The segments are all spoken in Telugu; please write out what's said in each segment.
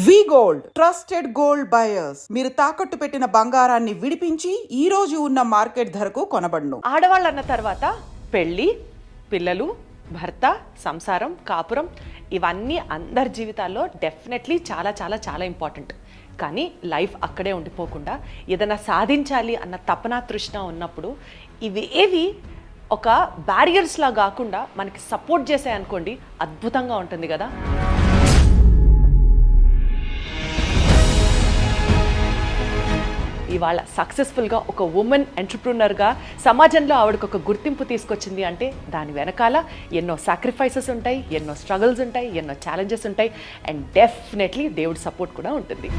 వి గోల్డ్ ట్రస్టెడ్ గోల్డ్ బయర్స్. మీరు తాకట్టు పెట్టిన బంగారాన్ని విడిపించి ఈ రోజు ఉన్న మార్కెట్ ధరకు కొనబడును. ఆడవాళ్ళు అన్న తర్వాత పెళ్ళి, పిల్లలు, భర్త, సంసారం, కాపురం ఇవన్నీ అందరి జీవితాల్లో డెఫినెట్లీ చాలా చాలా చాలా ఇంపార్టెంట్. కానీ లైఫ్ అక్కడే ఉండిపోకుండా ఏదైనా సాధించాలి అన్న తపన, తృష్ణ ఉన్నప్పుడు ఇవి ఏవి ఒక బ్యారియర్స్లా కాకుండా మనకి సపోర్ట్ చేసాయనుకోండి, అద్భుతంగా ఉంటుంది కదా. ఇవాళ సక్సెస్ఫుల్గా ఒక ఉమెన్ ఎంటర్ప్రినర్గా సమాజంలో ఆవిడకు ఒక గుర్తింపు తీసుకొచ్చింది అంటే దాని వెనకాల ఎన్నో సాక్రిఫైసెస్ ఉంటాయి, ఎన్నో స్ట్రగుల్స్ ఉంటాయి, ఎన్నో ఛాలెంజెస్ ఉంటాయి, అండ్ డెఫినెట్లీ దేవుడి సపోర్ట్ కూడా ఉంటుంది.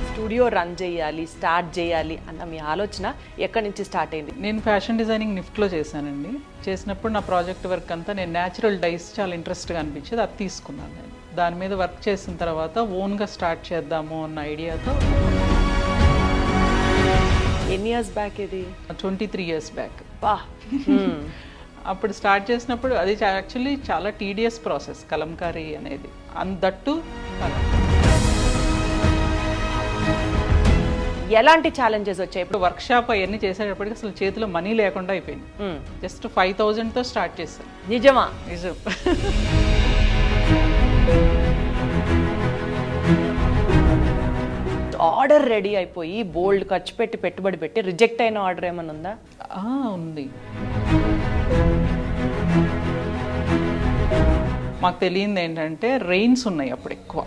స్టూడియో రన్ చేయాలి, స్టార్ట్ చేయాలి అన్న మీ ఆలోచన ఎక్కడి నుంచి స్టార్ట్ అయింది? నేను ఫ్యాషన్ డిజైనింగ్ నిఫ్ట్లో చేశానండి. చేసినప్పుడు నా ప్రాజెక్ట్ వర్క్ అంతా నేను న్యాచురల్ డైస్ చాలా ఇంట్రెస్ట్గా అనిపించేది, అది తీసుకున్నాను. నేను దాని మీద వర్క్ చేసిన తర్వాత ఓన్గా స్టార్ట్ చేద్దాము అన్న ఐడియాతో. ఎన్ని ఇయర్స్ బ్యాక్ ఇది? 23 years బ్యాక్. వా అప్పుడు స్టార్ట్ చేసినప్పుడు అది యాక్చువల్లీ చాలా టీడియస్ ప్రాసెస్ కలంకారీ అనేది. దట్టు ఎలాంటి ఛాలెంజెస్ వచ్చాయి? ఇప్పుడు వర్క్ షాప్ అవన్నీ చేసేటప్పటికి అసలు చేతిలో మనీ లేకుండా అయిపోయింది. జస్ట్ 5,000తో స్టార్ట్ చేశాను. నిజమా? నిజం. ఆర్డర్ రెడీ అయిపోయి బోల్డ్ ఖర్చు పెట్టి పెట్టుబడి పెట్టి రిజెక్ట్ అయిన ఆర్డర్ ఏమైనా ఉందా? ఉంది. మాకు తెలియంది ఏంటంటే రెయిన్స్ ఉన్నాయి అప్పుడు ఎక్కువ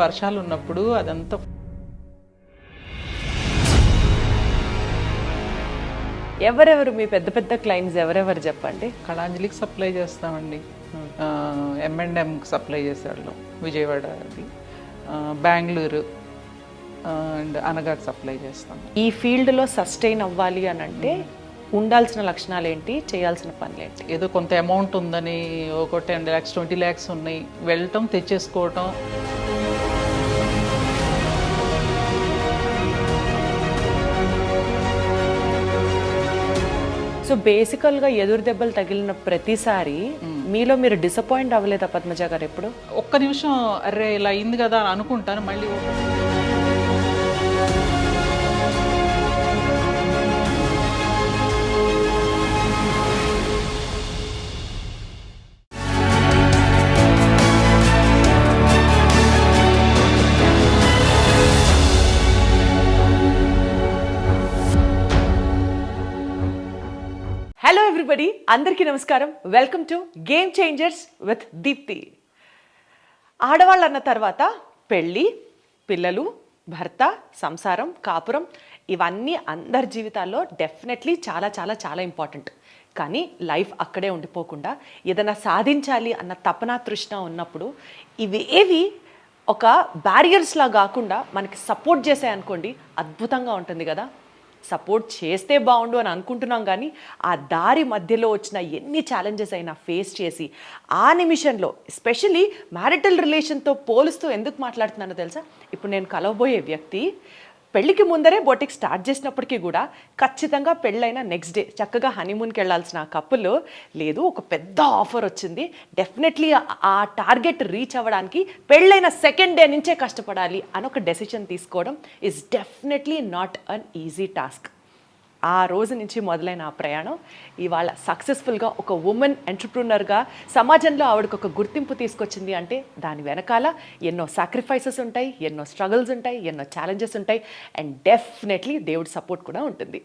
వర్షాలు ఉన్నప్పుడు అదంతా. ఎవరెవరు మీ పెద్ద పెద్ద క్లయింట్స్ ఎవరెవరు చెప్పండి? కళాంజలికి సప్లై చేస్తామండి, M&Mకి సప్లై చేసేవాళ్ళం విజయవాడకి, బెంగళూరు అండ్ అనగాకి సప్లై చేస్తాం. ఈ ఫీల్డ్లో సస్టైన్ అవ్వాలి అని అంటే ఉండాల్సిన లక్షణాలు ఏంటి, చేయాల్సిన పనులు ఏంటి? ఏదో కొంత అమౌంట్ ఉందని ఒక 10 lakhs 20 lakhs ఉన్నాయి, వెళ్ళటం తెచ్చేసుకోవటం. సో బేసికల్గా ఎదురు దెబ్బలు తగిలిన ప్రతిసారి మీలో మీరు డిసప్పాయింట్ అవ్వలేదా పద్మజ గారు ఎప్పుడు? ఒక్క నిమిషం అరే ఇలా అయింది కదా అని అనుకుంటాను, మళ్ళీ హలో ఎవ్రీబడి, అందరికీ నమస్కారం. Welcome to game changers with Deepti. ఆడవాళ్ళు అన్న తర్వాత పెళ్ళి, పిల్లలు, భర్త, సంసారం, కాపురం ఇవన్నీ అందరి జీవితాల్లో డెఫినెట్లీ చాలా చాలా చాలా ఇంపార్టెంట్. కానీ లైఫ్ అక్కడే ఉండిపోకుండా ఏదైనా సాధించాలి అన్న తపన, తృష్ణ ఉన్నప్పుడు ఇవి ఏవి ఒక బ్యారియర్స్లా కాకుండా మనకి సపోర్ట్ చేసాయనుకోండి, అద్భుతంగా ఉంటుంది కదా. సపోర్ట్ చేస్తే బాగుండు అని అనుకుంటున్నాం, కానీ ఆ దారి మధ్యలో వచ్చిన ఎన్ని ఛాలెంజెస్ అయినా ఫేస్ చేసి ఆ నిమిషంలో, ఎస్పెషలీ మ్యారిటల్ రిలేషన్తో పోలుస్తూ ఎందుకు మాట్లాడుతున్నానో తెలుసా? ఇప్పుడు నేను కలవబోయే వ్యక్తి పెళ్ళికి ముందరే బొటిక్ స్టార్ట్ చేసినప్పటికీ కూడా ఖచ్చితంగా పెళ్ళైన నెక్స్ట్ డే చక్కగా హనీమూన్కి వెళ్ళాల్సిన కప్పులు లేదు, ఒక పెద్ద ఆఫర్ వచ్చింది, డెఫినెట్లీ ఆ టార్గెట్ రీచ్ అవ్వడానికి పెళ్ళైన సెకండ్ డే నుంచే కష్టపడాలి అని ఒక డెసిషన్ తీసుకోవడం is definitely not an easy task. ఆ రోజు నుంచి మొదలైన ఆ ప్రయాణం ఇవాళ సక్సెస్ఫుల్గా ఒక ఉమెన్ ఎంటర్ప్రినర్గా సమాజంలో ఆవిడకు ఒక గుర్తింపు తీసుకొచ్చింది అంటే దాని వెనకాల ఎన్నో సాక్రిఫైసెస్ ఉంటాయి, ఎన్నో స్ట్రగుల్స్ ఉంటాయి, ఎన్నో ఛాలెంజెస్ ఉంటాయి, అండ్ డెఫినెట్లీ దేవుడి సపోర్ట్ కూడా ఉంటుంది.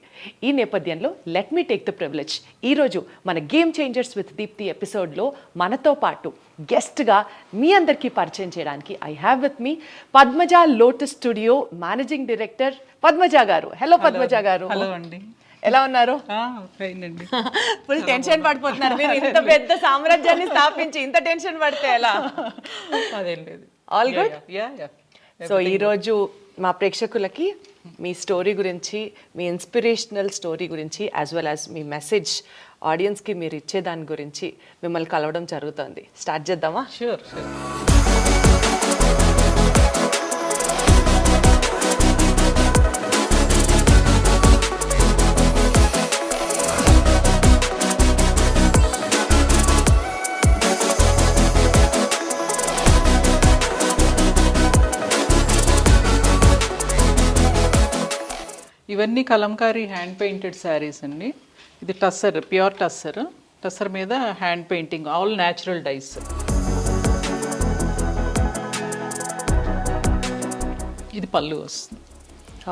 ఈ నేపథ్యంలో let me take the privilege. ఈరోజు మన గేమ్ చేంజర్స్ విత్ దీప్తి ఎపిసోడ్లో మనతో పాటు గెస్ట్గా మీ అందరికీ పరిచయం చేయడానికి I have with me Padmaja lotus studio managing director Padmaja గారు. హలో పద్మజ గారు. హలో అండి, ఎలా ఉన్నారు? ఫుల్ టెన్షన్ పడిపోతున్నారు మీరు. ఇంత పెద్ద సామ్రాజ్యాన్ని స్థాపించి ఇంత టెన్షన్ పడితే ఎలా? అదేం లేదు, ఆల్ గుడ్. యా. సో ఈరోజు మా ప్రేక్షకులకి మీ స్టోరీ గురించి, మీ ఇన్స్పిరేషనల్ స్టోరీ గురించి, యాజ్ వెల్ యాజ్ మీ మెసేజ్ ఆడియన్స్కి మీరు ఇచ్చే దాని గురించి మిమ్మల్ని కలవడం జరుగుతుంది. స్టార్ట్ చేద్దామా? షూర్. ఇవన్నీ కలంకారీ హ్యాండ్ పెయింటెడ్ శారీస్ అండి. ఇది టస్సర్, ప్యూర్ టస్సర్. టస్సర్ మీద hand painting, all natural dice. ఇది పళ్ళు వస్తుంది.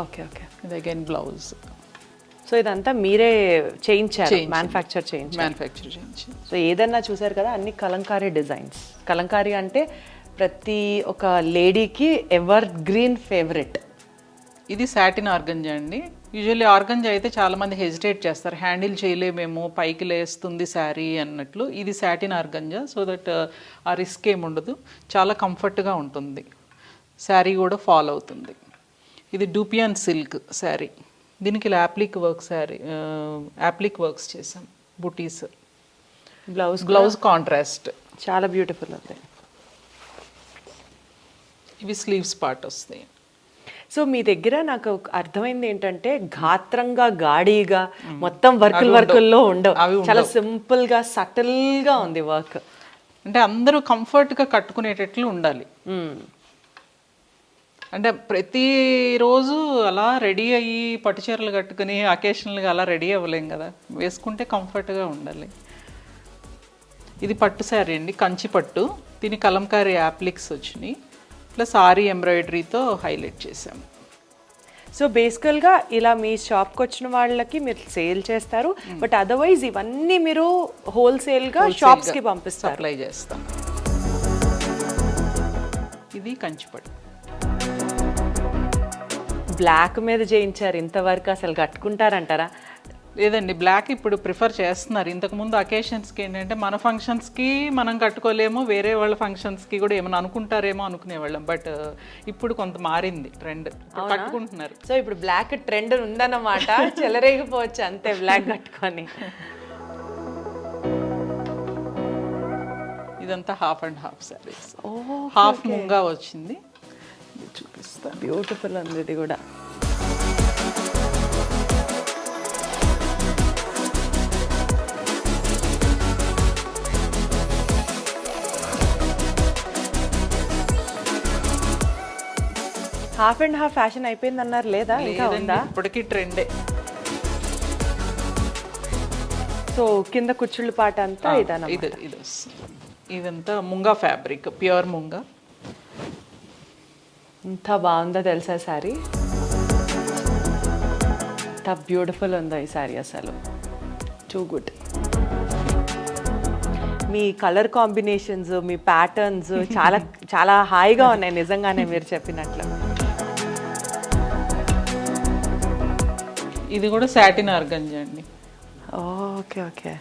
Okay okay. ఇది అగైన్ బ్లౌజ్. సో ఇదంతా మీరే చేయించారు, మ్యానుఫ్యాక్చర్ చేయించి. సో ఏదన్నా చూసారు కదా, అన్ని కలంకారీ డిజైన్స్. కలంకారీ అంటే ప్రతి ఒక లేడీకి ఎవర్ గ్రీన్ ఫేవరెట్. ఇది సాటిన్ ఆర్గంజా అండి. యూజువల్లీ ఆర్గంజా అయితే చాలామంది హెజిటేట్ చేస్తారు, హ్యాండిల్ చేయలేమేమో, పైకి లేస్తుంది శారీ అన్నట్లు. ఇది సాటిన్ ఆర్గంజా, సో దట్ ఆ రిస్క్ ఏమి ఉండదు, చాలా కంఫర్ట్గా ఉంటుంది. శారీ కూడా ఫాల్ అవుతుంది. ఇది డూపియాన్ సిల్క్ శారీ. దీనికి ఇలా యాప్లిక్ వర్క్స్ చేసాం, బుటీస్. బ్లౌజ్ కాంట్రాస్ట్ చాలా బ్యూటిఫుల్ ఉంది. ఇవి స్లీవ్స్ పార్ట్ వస్తాయి. సో మీ దగ్గర నాకు అర్థమైంది ఏంటంటే, గాత్రంగా గాడిగా మొత్తం వర్కుల్లో ఉండవు, చాలా సింపుల్ గా సటిల్ గా ఉంది వర్క్. అంటే అందరూ కంఫర్ట్ గా కట్టుకునేటట్లు ఉండాలి. అంటే ప్రతిరోజు అలా రెడీ అయ్యి పట్టుచీరలు కట్టుకుని అకేషనల్గా అలా రెడీ అవ్వలేం కదా, వేసుకుంటే కంఫర్ట్గా ఉండాలి. ఇది పట్టు శారీ అండి, కంచి పట్టు. దీని కలంకారీ యాప్లిక్స్ వచ్చినాయి, ప్లస్ ఆరీ ఎంబ్రాయిడరీతో హైలైట్ చేసాము. సో బేసికల్గా ఇలా మీ షాప్కి వచ్చిన వాళ్ళకి మీరు సేల్ చేస్తారు, బట్ అదర్వైజ్ ఇవన్నీ మీరు హోల్సేల్గా షాప్స్కి పంపిస్తారు, సప్లై చేస్తాం. ఇది కంచి పట్టు. బ్లాక్ మీద చేయించారు, ఇంతవరకు అసలు కట్టుకుంటారంటారా? లేదండి, బ్లాక్ ఇప్పుడు ప్రిఫర్ చేస్తున్నారు. ఇంతకుముందు అకేషన్స్కి ఏంటంటే మన ఫంక్షన్స్కి మనం కట్టుకోలేము, వేరే వాళ్ళ ఫంక్షన్స్కి కూడా ఏమైనా అనుకుంటారేమో అనుకునేవాళ్ళం. బట్ ఇప్పుడు కొంత మారింది ట్రెండ్, కట్టుకుంటున్నారు. సో ఇప్పుడు బ్లాక్ ట్రెండ్ ఉందన్నమాట, చెలరేగిపోవచ్చు అంతే బ్లాక్ కట్టుకొని. ఇదంతా half and half saris. Half munga వచ్చింది, చూపిస్తాను. బ్యూటిఫుల్ ఉంది ఇది కూడా. హాఫ్ అండ్ హాఫ్ ఫ్యాషన్ అయిపోయింది అన్నారు, లేదా ఇంకా ఉందా? ఇప్పటికీ ట్రెండే. సో కింద కుచ్చుళ్ళు పాట అంతా ఇది ఇదంతా ముంగా ఫ్యాబ్రిక్, ప్యూర్ ముంగా. ఎంత బాగుందో తెలుసా శారీ, ఎంత బ్యూటిఫుల్ ఉందో ఈ శారీ, అసలు టూ గుడ్. మీ కలర్ కాంబినేషన్స్, మీ ప్యాటర్న్స్ చాలా చాలా హాయిగా ఉన్నాయి నిజంగానే మీరు చెప్పినట్లు. ఇది కూడా సాటిన్ ఆర్గంజా అండి. Okay okay.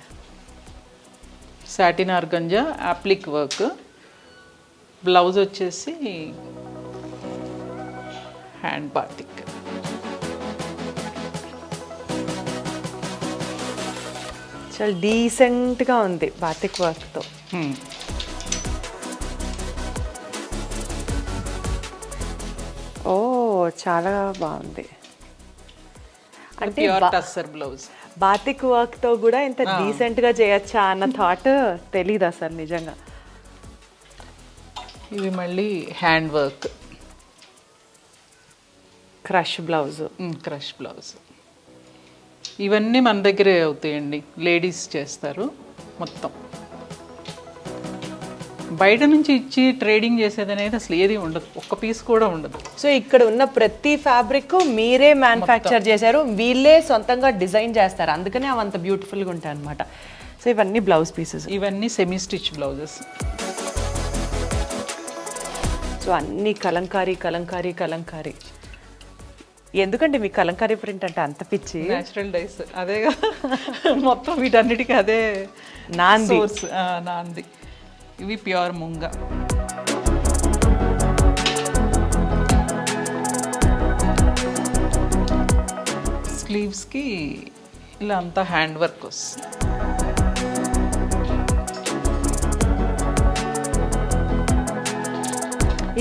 Satin organza appliqué work. Blouse వచ్చేసి హ్యాండ్ బాతిక్. చాలా డీసెంట్గా ఉంది బాతిక్ వర్క్తో. ఓ చాలా బాగుంది. అంటే టస్సర్ బ్లౌజ్. బాతిక్ వర్క్తో కూడా ఇంత డీసెంట్గా చేయొచ్చా అన్న థాట్ తెలీదు అసలు నిజంగా. ఇవి మళ్ళీ hand work, crush blouse. Crush blouse. ఇవన్నీ మన దగ్గరే అవుతాయండి, లేడీస్ చేస్తారు మొత్తం. బయట నుంచి ఇచ్చి ట్రేడింగ్ చేసేది అనేది అసలు ఏది ఉండదు, ఒక్క పీస్ కూడా ఉండదు. సో ఇక్కడ ఉన్న ప్రతి ఫ్యాబ్రిక్ మీరే మ్యానుఫ్యాక్చర్ చేశారు, వీళ్ళే సొంతంగా డిజైన్ చేస్తారు, అందుకనే అవి అంత బ్యూటిఫుల్గా ఉంటాయి అనమాట. సో ఇవన్నీ బ్లౌజ్ పీసెస్, ఇవన్నీ సెమీ స్టిచ్ బ్లౌజెస్. సో అన్ని కలంకారీ కలంకారీ కలంకారీ. ఎందుకంటే మీకు కలంకారీ ప్రింట్ అంటే అంత పిచ్చి? న్యాచురల్ డైస్ అదేగా మొత్తం, వీటన్నిటికీ అదే నాంది. నాంది. ఇవి ప్యూర్ ముంగా. స్లీవ్స్కి ఇలా అంతా హ్యాండ్ వర్క్ వస్తుంది.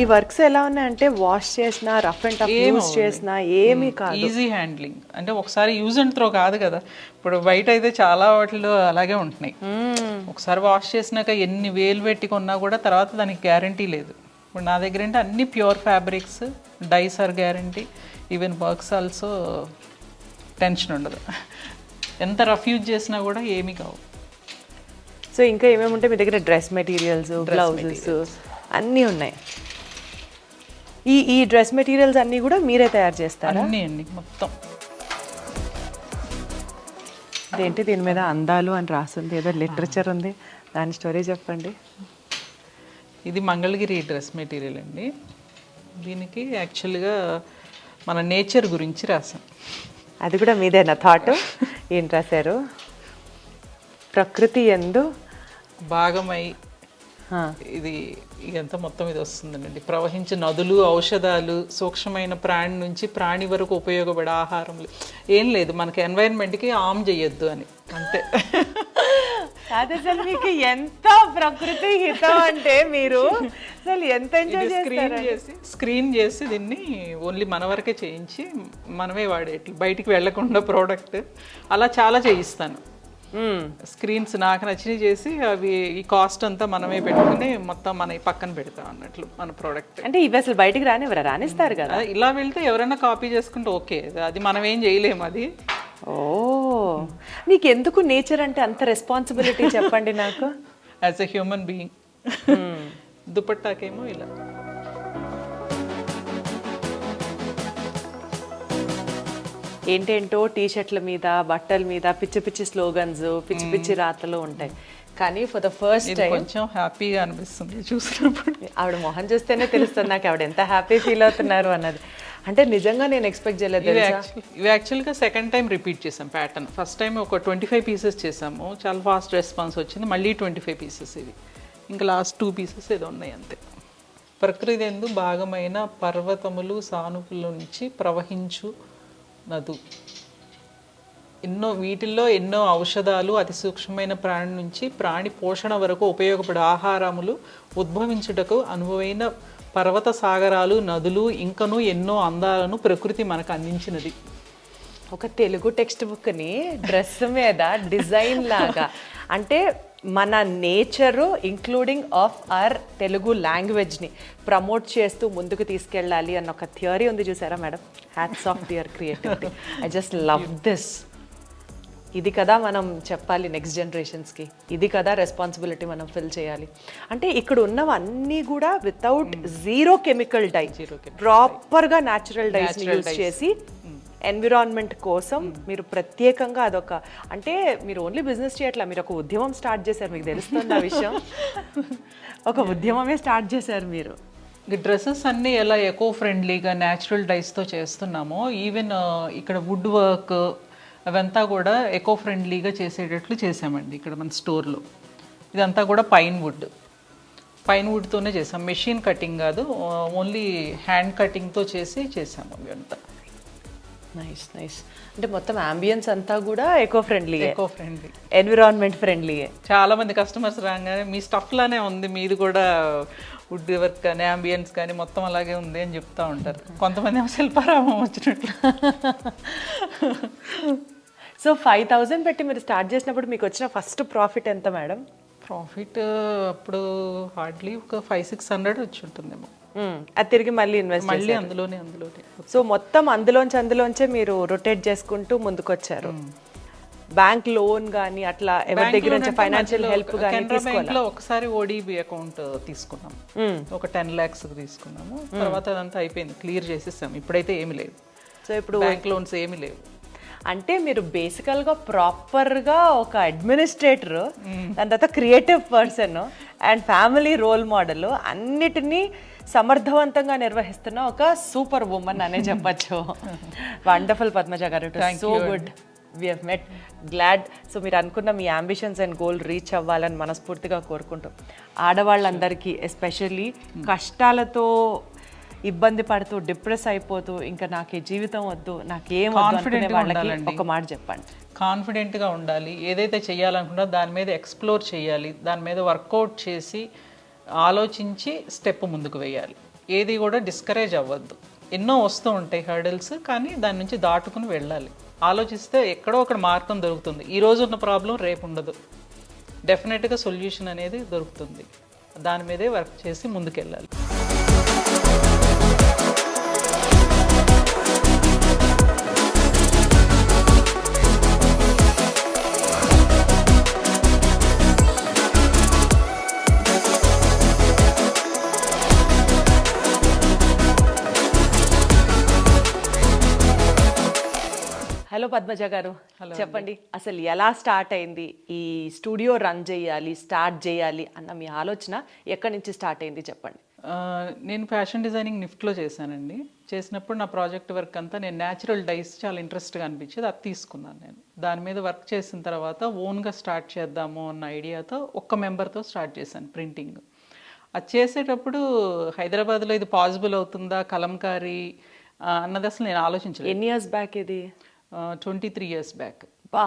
ఈ వర్క్స్ ఎలా ఉన్నాయంటే వాష్ చేసినా, రఫ్ అండ్ టఫ్ యూజ్ చేసినా ఏమీ కాదు, ఈజీ హ్యాండ్లింగ్. అంటే ఒకసారి యూజ్ అండ్ త్రో కాదు కదా, ఇప్పుడు బయట అయితే చాలా వాటిలో అలాగే ఉంటున్నాయి. ఒకసారి వాష్ చేసినాక ఎన్ని వేలు పెట్టి కొన్నా కూడా తర్వాత దానికి గ్యారంటీ లేదు. ఇప్పుడు నా దగ్గర అంటే అన్ని pure fabrics, dyes are guarantee, even works also tension ఉండదు. ఎంత రఫ్ యూజ్ చేసినా కూడా ఏమీ కావు. సో ఇంకా ఏమేమి ఉంటాయి మీ దగ్గర? డ్రెస్ మెటీరియల్స్, బ్లౌజెస్ అన్నీ ఉన్నాయి. ఈ డ్రెస్ మెటీరియల్స్ అన్నీ కూడా మీరే తయారు చేస్తారా? అన్నీ అండి మొత్తం. ఏంటి దీని మీద అందాలు అని రాస్తుంది, ఏదో లిటరేచర్ ఉంది, దాని స్టోరీ చెప్పండి. ఇది మంగళగిరి డ్రెస్ మెటీరియల్ అండి. దీనికి యాక్చువల్గా మన నేచర్ గురించి రాసాం. అది కూడా మీదేనా థాట్? ఏం రాశారు? ప్రకృతి యందు భాగమై ఇది ఇదంతా మొత్తం ఇది వస్తుందండి. ప్రవహించే నదులు, ఔషధాలు, సూక్ష్మమైన ప్రాణి నుంచి ప్రాణి వరకు ఉపయోగపడే ఆహారములు. ఏం లేదు, మనకి ఎన్వైరన్మెంట్కి హామ్ చేయొద్దు అని, అంతే. అది అసలు మీకు ఎంత ప్రకృతి హితం అంటే మీరు అసలు ఎంత ఎంజాయ్ చేస్తారు. స్క్రీన్ చేసి దీన్ని ఓన్లీ మన వరకే చేయించి మనమే వాడేట్లు, బయటికి వెళ్లకుండా ప్రోడక్ట్ అలా చాలా చేయిస్తాను. స్క్రీన్స్ నాకు నచ్చినవి చేసి అవి ఈ కాస్ట్ అంతా మనమే పెట్టుకుని మొత్తం మన పక్కన పెడతాం అన్నట్లు మన ప్రోడక్ట్. అంటే ఇవి అసలు బయటికి రానిస్తారు కదా. ఇలా వెళ్తే ఎవరైనా కాపీ చేసుకుంటే ఓకే, అది మనం ఏం చేయలేము. అది ఓ, నీకు ఎందుకు నేచర్ అంటే అంత రెస్పాన్సిబిలిటీ చెప్పండి నాకు. As a human being. దుపట్టాకేమో ఇలా ఏంటేంటో టీషర్ట్ల మీద, బట్టల మీద పిచ్చి పిచ్చి స్లోగన్స్, పిచ్చి పిచ్చి రాతలు ఉంటాయి. కానీ ఫర్ ద ఫస్ట్ టైం కొంచెం హ్యాపీగా అనిపిస్తుంది చూసినప్పుడు. ఆవిడ మొహం చూస్తేనే తెలుస్తుంది నాకు ఆవిడ ఎంత హ్యాపీ ఫీల్ అవుతున్నారు అన్నది. అంటే నిజంగా నేను ఎక్స్పెక్ట్ చేయలేదు. ఇవి యాక్చువల్గా సెకండ్ టైం రిపీట్ చేసాం ప్యాటర్న్. ఫస్ట్ టైం ఒక 25 పీసెస్ చేసాము, చాలా ఫాస్ట్ రెస్పాన్స్ వచ్చింది. మళ్ళీ 25 పీసెస్ ఇవి, ఇంకా లాస్ట్ 2 పీసెస్ ఏదో ఉన్నాయి అంతే. ప్రకృతి ఎందు భాగమైన పర్వతములు సానుకుల నుంచి ప్రవహించు నదు. వీటిల్లో ఎన్నో ఔషధాలు, అతి సూక్ష్మమైన ప్రాణి నుంచి ప్రాణి పోషణ వరకు ఉపయోగపడే ఆహారములు ఉద్భవించుటకు అనువైన పర్వత సాగరాలు, నదులు, ఇంకనూ ఎన్నో అందాలను ప్రకృతి మనకు అందించినది. ఒక తెలుగు టెక్స్ట్ బుక్ని డ్రెస్ మీద డిజైన్ లాగా, అంటే మన nature including of our Telugu లాంగ్వేజ్ని ప్రమోట్ చేస్తూ ముందుకు తీసుకెళ్ళాలి అన్న ఒక థియరీ ఉంది చూసారా madam. Hats off to your creativity. I just love this. ఇది కదా మనం చెప్పాలి నెక్స్ట్ జనరేషన్స్కి, ఇది కదా రెస్పాన్సిబిలిటీ మనం ఫిల్ చేయాలి. అంటే ఇక్కడ ఉన్నవన్నీ కూడా వితౌట్ జీరో కెమికల్ డై, ప్రాపర్గా న్యాచురల్ డైస్ని యూజ్ చేసి ఎన్విరాన్మెంట్ కోసం మీరు ప్రత్యేకంగా అదొక, అంటే మీరు ఓన్లీ బిజినెస్ చేయట్లా, మీరు ఒక ఉద్యమం స్టార్ట్ చేశారు. మీకు తెలుస్తుంది ఆ విషయం. ఒక ఉద్యమమే స్టార్ట్ చేశారు మీరు. డ్రెస్సెస్ అన్నీ ఎలా ఎకో ఫ్రెండ్లీగా న్యాచురల్ డైస్తో చేస్తున్నామో, ఈవెన్ ఇక్కడ వుడ్ వర్క్ అవంతా కూడా ఎకో ఫ్రెండ్లీగా చేసేటట్లు చేసామండి ఇక్కడ మన స్టోర్లో. ఇదంతా కూడా పైన్ వుడ్తోనే చేసాం, మెషిన్ కటింగ్ కాదు, ఓన్లీ హ్యాండ్ కటింగ్తో చేసాము ఇవంతా. నైస్. అంటే మొత్తం అంబియన్స్ అంతా కూడా ఎకో ఫ్రెండ్లీ, ఎన్విరాన్మెంట్ ఫ్రెండ్లీయే. చాలా మంది కస్టమర్స్ రాగానే మీ స్టఫ్ లానే ఉంది, మీది కూడా వుడ్ వర్క్ కానీ అంబియన్స్ కానీ మొత్తం అలాగే ఉంది అని చెప్తా ఉంటారు. కొంతమంది శిల్పారామం వచ్చినట్లు. సో 5,000 పెట్టి మీరు స్టార్ట్ చేసినప్పుడు మీకు వచ్చిన ఫస్ట్ ప్రాఫిట్ ఎంత మేడం? ప్రాఫిట్ అప్పుడు హార్డ్లీ ఒక 500-600 వచ్చి ఉంటుందేమో. అది తిరిగి మళ్ళీ ఇన్వెస్ట్ మళ్ళీ అందులోనే. సో మొత్తం అందులోంచే మీరు రొటేట్ చేసుకుంటూ ముందుకు వచ్చారు. బ్యాంక్ లోన్ కానీ అట్లా ఎవరి దగ్గర నుంచి ఫైనాన్షియల్ హెల్ప్ కానీ తీసుకోవాలి? ఒకసారి ఓడిబి అకౌంట్ తీసుకున్నాం, ఒక 10 lakhs తీసుకున్నాము. తర్వాత అదంతా అయిపోయింది, క్లియర్ చేసేసాము. ఇప్పుడైతే ఏమి లేవు. సో ఇప్పుడు బ్యాంక్ లోన్స్ ఏమి లేవు. అంటే మీరు బేసికల్గా ప్రాపర్గా ఒక అడ్మినిస్ట్రేటర్, దాని తర్వాత creative person and family role model, అన్నిటినీ సమర్థవంతంగా నిర్వహిస్తున్న ఒక సూపర్ ఉమెన్ అనే చెప్పచ్చు. వండర్ఫుల్ పద్మజ గారు, so good we have met, glad. So మీరు అనుకున్న మీ అంబిషన్స్ అండ్ గోల్ రీచ్ అవ్వాలని మనస్ఫూర్తిగా కోరుకుంటాం. ఆడవాళ్ళందరికీ ఎస్పెషల్లీ కష్టాలతో ఇబ్బంది పడుతూ డిప్రెస్ అయిపోతూ ఇంకా నాకు ఈ జీవితం వద్దు, నాకేం వాళ్ళకి ఒక మాట చెప్పండి. కాన్ఫిడెంట్గా ఉండాలి. ఏదైతే చేయాలనుకున్నా దాని మీద ఎక్స్ప్లోర్ చేయాలి, దాని మీద వర్కౌట్ చేసి ఆలోచించి స్టెప్ ముందుకు వేయాలి. ఏది కూడా డిస్కరేజ్ అవ్వద్దు. ఎన్నో వస్తూ ఉంటాయి హర్డల్స్, కానీ దాని నుంచి దాటుకుని వెళ్ళాలి. ఆలోచిస్తే ఎక్కడో ఒక మార్గం దొరుకుతుంది. ఈ రోజు ఉన్న ప్రాబ్లం రేపు ఉండదు, డెఫినెట్గా సొల్యూషన్ అనేది దొరుకుతుంది. దాని మీదే వర్క్ చేసి ముందుకెళ్ళాలి. పద్మజ గారు, చెప్పండి అసలు ఎలా స్టార్ట్ అయింది ఈ స్టూడియో రన్ చేయాలి, స్టార్ట్ చేయాలి అన్న మీ ఆలోచన ఎక్కడి నుంచి స్టార్ట్ అయింది చెప్పండి. నేను ఫ్యాషన్ డిజైనింగ్ నిఫ్ట్లో చేశానండి. చేసినప్పుడు నా ప్రాజెక్ట్ వర్క్ అంతా నేను న్యాచురల్ డైస్ చాలా ఇంట్రెస్ట్గా అనిపించేది, అది తీసుకున్నాను. నేను దాని మీద వర్క్ చేసిన తర్వాత ఓన్గా స్టార్ట్ చేద్దాము అన్న ఐడియాతో ఒక్క మెంబర్తో స్టార్ట్ చేశాను ప్రింటింగ్. అది చేసేటప్పుడు హైదరాబాద్లో ఇది పాసిబుల్ అవుతుందా కలంకారీ అన్నది అసలు నేను ఆలోచించలేదు. ఎన్ని ఇయర్స్ బ్యాక్ ఇది? 23 years బ్యాక్. బా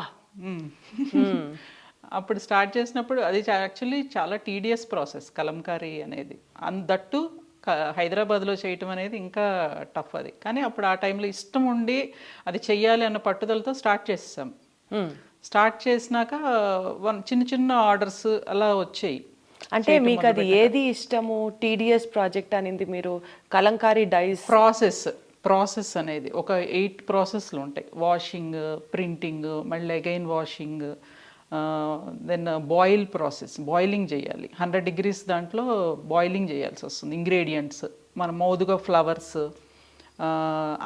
అప్పుడు స్టార్ట్ చేసినప్పుడు అది యాక్చువల్లీ చాలా టీడియస్ ప్రాసెస్ కలంకారీ అనేది. దట్టు హైదరాబాద్లో చేయటం అనేది ఇంకా టఫ్ అది. కానీ అప్పుడు ఆ టైంలో ఇష్టం ఉండి అది చెయ్యాలి అన్న పట్టుదలతో స్టార్ట్ చేసాం. స్టార్ట్ చేసినాక చిన్న చిన్న ఆర్డర్స్ అలా వచ్చాయి. అంటే మీకు అది ఏది ఇష్టము? టీడీఎస్ ప్రాజెక్ట్ అనింది మీరు, కలంకారీ డైస్ ప్రాసెస్ అనేది ఒక 8 ప్రాసెస్లు ఉంటాయి. వాషింగ్, ప్రింటింగ్, మళ్ళీ అగైన్ వాషింగ్, దెన్ బాయిలింగ్ చేయాలి. 100 degrees దాంట్లో బాయిలింగ్ చేయాల్సి వస్తుంది. ఇంగ్రీడియంట్స్ మన మోదుగా ఫ్లవర్స్,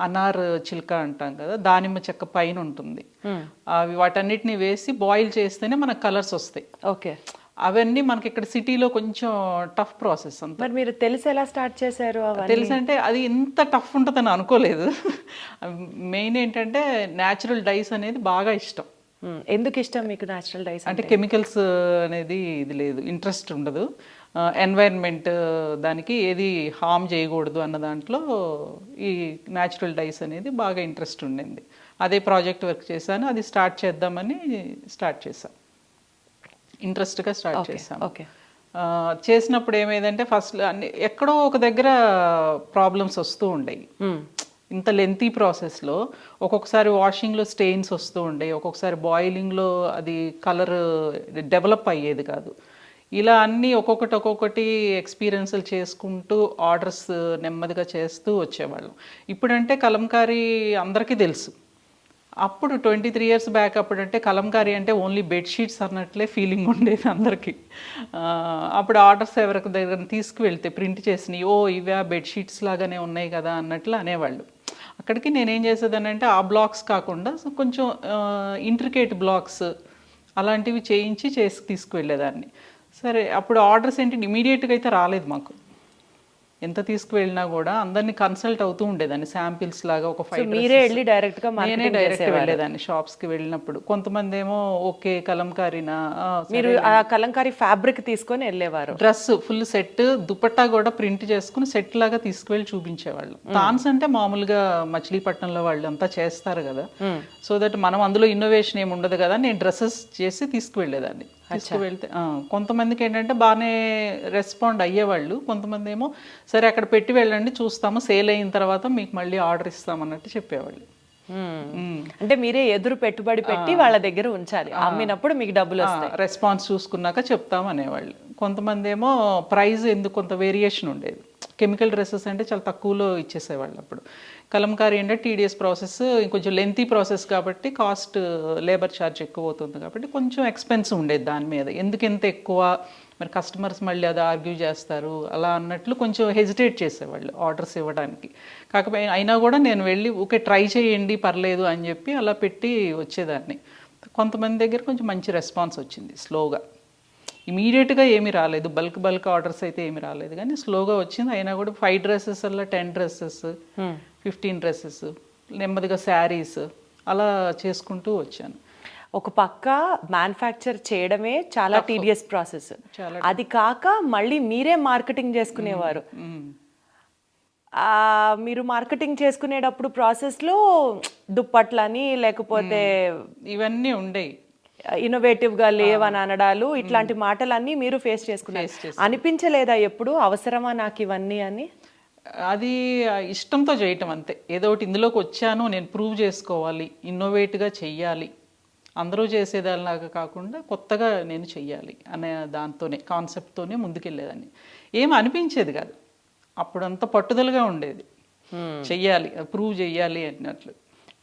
అనార్ చిల్క అంటాం కదా, దానిమ్మ చెక్క పైన ఉంటుంది, అవి వాటన్నిటిని వేసి బాయిల్ చేస్తేనే మనకు కలర్స్ వస్తాయి. ఓకే, అవన్నీ మనకి ఇక్కడ సిటీలో కొంచెం టఫ్ ప్రాసెస్ అంతా. మరి మీరు తెలిసి ఎలా స్టార్ట్ చేశారు? తెలిసి అంటే అది ఇంత టఫ్ ఉంటుందని అనుకోలేదు. మెయిన్ ఏంటంటే న్యాచురల్ డైస్ అనేది బాగా ఇష్టం. ఎందుకు ఇష్టం మీకు న్యాచురల్ డైస్? అంటే కెమికల్స్ అనేది ఇది లేదు, ఇంట్రెస్ట్ ఉండదు. ఎన్వైరన్మెంట్ దానికి ఏది హార్మ్ చేయకూడదు అన్న దాంట్లో ఈ న్యాచురల్ డైస్ అనేది బాగా ఇంట్రెస్ట్ ఉండింది. అదే ప్రాజెక్ట్ వర్క్ చేశాను, అది స్టార్ట్ చేద్దామని స్టార్ట్ చేశాను. ఇంట్రెస్ట్గా స్టార్ట్ చేశాను. ఓకే, చేసినప్పుడు ఏమైందంటే ఫస్ట్ అన్ని ఎక్కడో ఒక దగ్గర ప్రాబ్లమ్స్ వస్తూ ఉండేవి. ఇంత లెంతీ ప్రాసెస్లో ఒక్కొక్కసారి వాషింగ్లో స్టెయిన్స్ వస్తూ ఉండేవి, ఒక్కొక్కసారి బాయిలింగ్లో అది కలర్ డెవలప్ అయ్యేది కాదు. ఇలా అన్నీ ఒక్కొక్కటి ఎక్స్పీరియన్స్లు చేసుకుంటూ ఆర్డర్స్ నెమ్మదిగా చేస్తూ వచ్చేవాళ్ళం. ఇప్పుడంటే కలంకారీ అందరికీ తెలుసు. అప్పుడు 23 years బ్యాక్ అప్పుడంటే కలంకారీ అంటే ఓన్లీ బెడ్షీట్స్ అన్నట్లే ఫీలింగ్ ఉండేది అందరికీ. అప్పుడు ఆర్డర్స్ ఎవరికి దగ్గర తీసుకువెళ్తే ప్రింట్ చేసినవి, ఓ ఇవే బెడ్షీట్స్ లాగానే ఉన్నాయి కదా అన్నట్లు అనేవాళ్ళు. అక్కడికి నేనేం చేసేదాన్ని అంటే ఆ బ్లాక్స్ కాకుండా కొంచెం ఇంట్రికేట్ బ్లాక్స్ అలాంటివి చేయించి తీసుకువెళ్ళేదాన్ని. సరే, అప్పుడు ఆర్డర్స్ ఏంటి ఇమీడియట్గా అయితే రాలేదు మాకు. ఎంత తీసుకువెళ్ళినా కూడా అందరినీ కన్సల్ట్ అవుతూ ఉండేదాన్ని, శాంపిల్స్ లాగా. ఒక 5 మీరే వెళ్ళి డైరెక్ట్ వెళ్ళేదాన్ని షాప్స్కి వెళ్ళినప్పుడు. కొంతమంది ఏమో ఓకే కలంకారీనా, మీరు ఆ కలంకారీ ఫ్యాబ్రిక్ తీసుకొని వెళ్ళేవారు. డ్రెస్ ఫుల్ సెట్, దుపట్టా కూడా ప్రింట్ చేసుకుని సెట్ లాగా తీసుకువెళ్ళి చూపించేవాళ్ళు. తాన్స్ అంటే మామూలుగా మచిలీపట్నంలో వాళ్ళు అంతా చేస్తారు కదా, సో దట్ మనం అందులో ఇన్నోవేషన్ ఏమి ఉండదు కదా, నేను డ్రెస్సెస్ చేసి తీసుకువెళ్ళేదాన్ని. తీసుకువెళ్తే కొంతమందికి ఏంటంటే బాగానే రెస్పాండ్ అయ్యేవాళ్ళు, కొంతమంది ఏమో సరే అక్కడ పెట్టి వెళ్ళండి చూస్తాము, సేల్ అయిన తర్వాత మీకు మళ్ళీ ఆర్డర్ ఇస్తామన్నట్టు చెప్పేవాళ్ళు. అంటే మీరే ఎదురు పెట్టుబడి పెట్టి వాళ్ళ దగ్గర ఉంచాలి, అమ్మినప్పుడు మీకు డబ్బులు వస్తాయి. రెస్పాన్స్ చూసుకున్నాక చెప్తాం అనేవాళ్ళు. కొంతమంది ఏమో ప్రైస్ ఎందుకు కొంత వేరియేషన్ ఉండేది. కెమికల్ డ్రెస్సెస్ అంటే చాలా తక్కువలో ఇచ్చేసేవాళ్ళు. అప్పుడు కలంకారీ అంటే టీడీఎస్ ప్రాసెస్, ఇంకొంచెం లెంతీ ప్రాసెస్ కాబట్టి కాస్ట్, లేబర్ ఛార్జ్ ఎక్కువ అవుతుంది కాబట్టి కొంచెం ఎక్స్పెన్సివ్ ఉండేది దాని మీద. ఎందుకు ఎంత ఎక్కువ, మరి కస్టమర్స్ మళ్ళీ అది ఆర్గ్యూ చేస్తారు అలా అన్నట్లు కొంచెం హెజిటేట్ చేసేవాళ్ళు ఆర్డర్స్ ఇవ్వడానికి. కాకపోతే అయినా కూడా నేను వెళ్ళి ఓకే ట్రై చేయండి పర్లేదు అని చెప్పి అలా పెట్టి వచ్చేదాన్ని. కొంతమంది దగ్గర కొంచెం మంచి రెస్పాన్స్ వచ్చింది. స్లోగా, ఇమీడియట్గా ఏమీ రాలేదు, బల్క్ ఆర్డర్స్ అయితే ఏమీ రాలేదు, కానీ స్లోగా వచ్చింది. అయినా కూడా 5 dresses అలా 10 dresses, 15 dresses, నెమ్మదిగా శారీస్ అలా చేసుకుంటూ వచ్చాను. ఒక పక్క మ్యానుఫ్యాక్చర్ చేయడమే చాలా టీడీఎస్ ప్రాసెస్, అది కాక మళ్ళీ మీరే మార్కెటింగ్ చేసుకునేవారు. మీరు మార్కెటింగ్ చేసుకునేటప్పుడు ప్రాసెస్లో దుప్పట్లని లేకపోతే ఇవన్నీ ఉండేవి, ఇన్నోవేటివ్ గా లేవని అనడాలు, ఇట్లాంటి మాటలన్నీ మీరు ఫేస్ చేసుకున్నారు. అనిపించలేదా ఎప్పుడు అవసరమా నాకు ఇవన్నీ అని? అది ఇష్టంతో చేయటం అంతే. ఏదో ఒకటి ఇందులోకి వచ్చాను, నేను ప్రూవ్ చేసుకోవాలి, ఇన్నోవేట్గా చెయ్యాలి, అందరూ చేసేదానిలాగా కాకుండా కొత్తగా నేను చెయ్యాలి అనే దాంతోనే, కాన్సెప్ట్తోనే ముందుకెళ్ళేదాన్ని. ఏం అనిపించేది కాదు, అప్పుడంతా పట్టుదలగా ఉండేది, చెయ్యాలి, ప్రూవ్ చెయ్యాలి అన్నట్లు.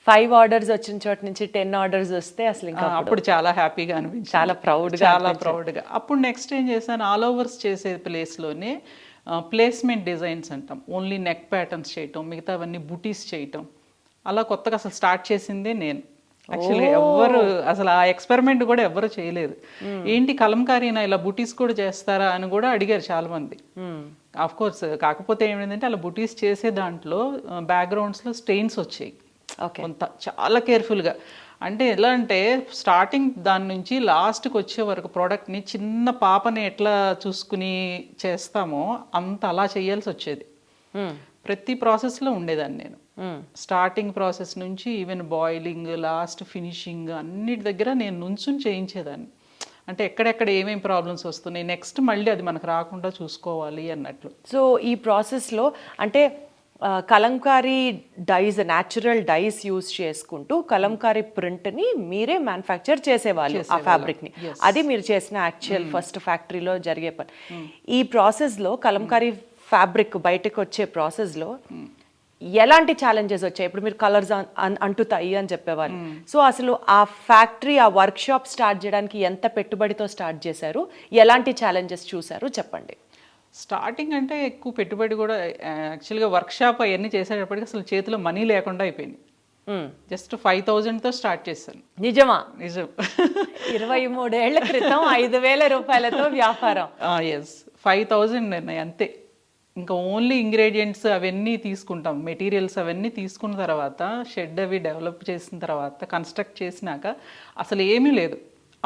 5 orders వచ్చిన చోట నుంచి 10 orders వస్తే అసలు ఇంకా అప్పుడు చాలా హ్యాపీగా అనిపించింది, చాలా ప్రౌడ్గా. అప్పుడు నెక్స్ట్ ఏం చేశాను, ఆల్ ఓవర్స్ చేసే ప్లేస్లోనే ప్లేస్మెంట్ డిజైన్స్ అంటాం, ఓన్లీ నెక్ ప్యాటర్న్స్ చేయటం, మిగతావన్నీ బుటీస్ చేయటం, అలా కొత్తగా అసలు స్టార్ట్ చేసిందే నేను. యాక్చువల్గా ఎవ్వరు అసలు ఆ ఎక్స్పెరిమెంట్ కూడా ఎవ్వరు చేయలేదు. ఏంటి కలంకారీనా ఇలా బుటీస్ కూడా చేస్తారా అని కూడా అడిగారు చాలా మంది. ఆఫ్ కోర్స్ కాకపోతే ఏమైందంటే అలా బుటీస్ చేసే దాంట్లో బ్యాక్గ్రౌండ్స్లో స్టెయిన్స్ వచ్చాయి కొంత, చాలా కేర్ఫుల్గా. అంటే ఎలా అంటే స్టార్టింగ్ దాని నుంచి లాస్ట్కి వచ్చే వరకు ప్రోడక్ట్ని చిన్న పాపని ఎట్లా చూసుకుని చేస్తామో అంత అలా చేయాల్సి వచ్చేది. ప్రతి ప్రాసెస్లో ఉండేదాన్ని నేను. స్టార్టింగ్ ప్రాసెస్ నుంచి ఈవెన్ బాయిలింగ్, లాస్ట్ ఫినిషింగ్ అన్నిటి దగ్గర నేను నుంచుని చేయించేదాన్ని. అంటే ఎక్కడెక్కడ ఏమేమి ప్రాబ్లమ్స్ వస్తున్నాయి, నెక్స్ట్ మళ్ళీ అది మనకు రాకుండా చూసుకోవాలి అన్నట్లు. సో ఈ ప్రాసెస్లో అంటే Kalamkari dyes, natural dyes use చేసుకుంటూ కలంకారీ ప్రింట్ని మీరే మ్యానుఫ్యాక్చర్ చేసేవాళ్ళు ఆ ఫ్యాబ్రిక్ని. అది మీరు చేసిన యాక్చువల్ ఫస్ట్ ఫ్యాక్టరీలో జరిగే పని. ఈ ప్రాసెస్లో కలంకారీ ఫ్యాబ్రిక్ బయటకు వచ్చే ప్రాసెస్లో ఎలాంటి ఛాలెంజెస్ వచ్చాయి? ఇప్పుడు మీరు కలర్స్ అంటుతాయి అని చెప్పేవాళ్ళు. సో అసలు ఆ ఫ్యాక్టరీ, ఆ వర్క్ షాప్ స్టార్ట్ చేయడానికి ఎంత పెట్టుబడితో స్టార్ట్ చేశారు, ఎలాంటి ఛాలెంజెస్ చూసారు చెప్పండి. స్టార్టింగ్ అంటే ఎక్కువ పెట్టుబడి కూడా, యాక్చువల్గా వర్క్ షాప్ అవన్నీ చేసేటప్పటికి అసలు చేతిలో మనీ లేకుండా అయిపోయింది. జస్ట్ 5,000తో స్టార్ట్ చేశాను. నిజమా? నిజం. 23 ఏళ్ల క్రితం 5,000 రూపాయలతో వ్యాపారం. ఎస్, 5,000 అంతే. ఇంకా ఓన్లీ ఇంగ్రీడియంట్స్ అవన్నీ తీసుకుంటాం, మెటీరియల్స్ అవన్నీ తీసుకున్న తర్వాత, షెడ్ అవి డెవలప్ చేసిన తర్వాత, కన్స్ట్రక్ట్ చేసినాక అసలు ఏమీ లేదు.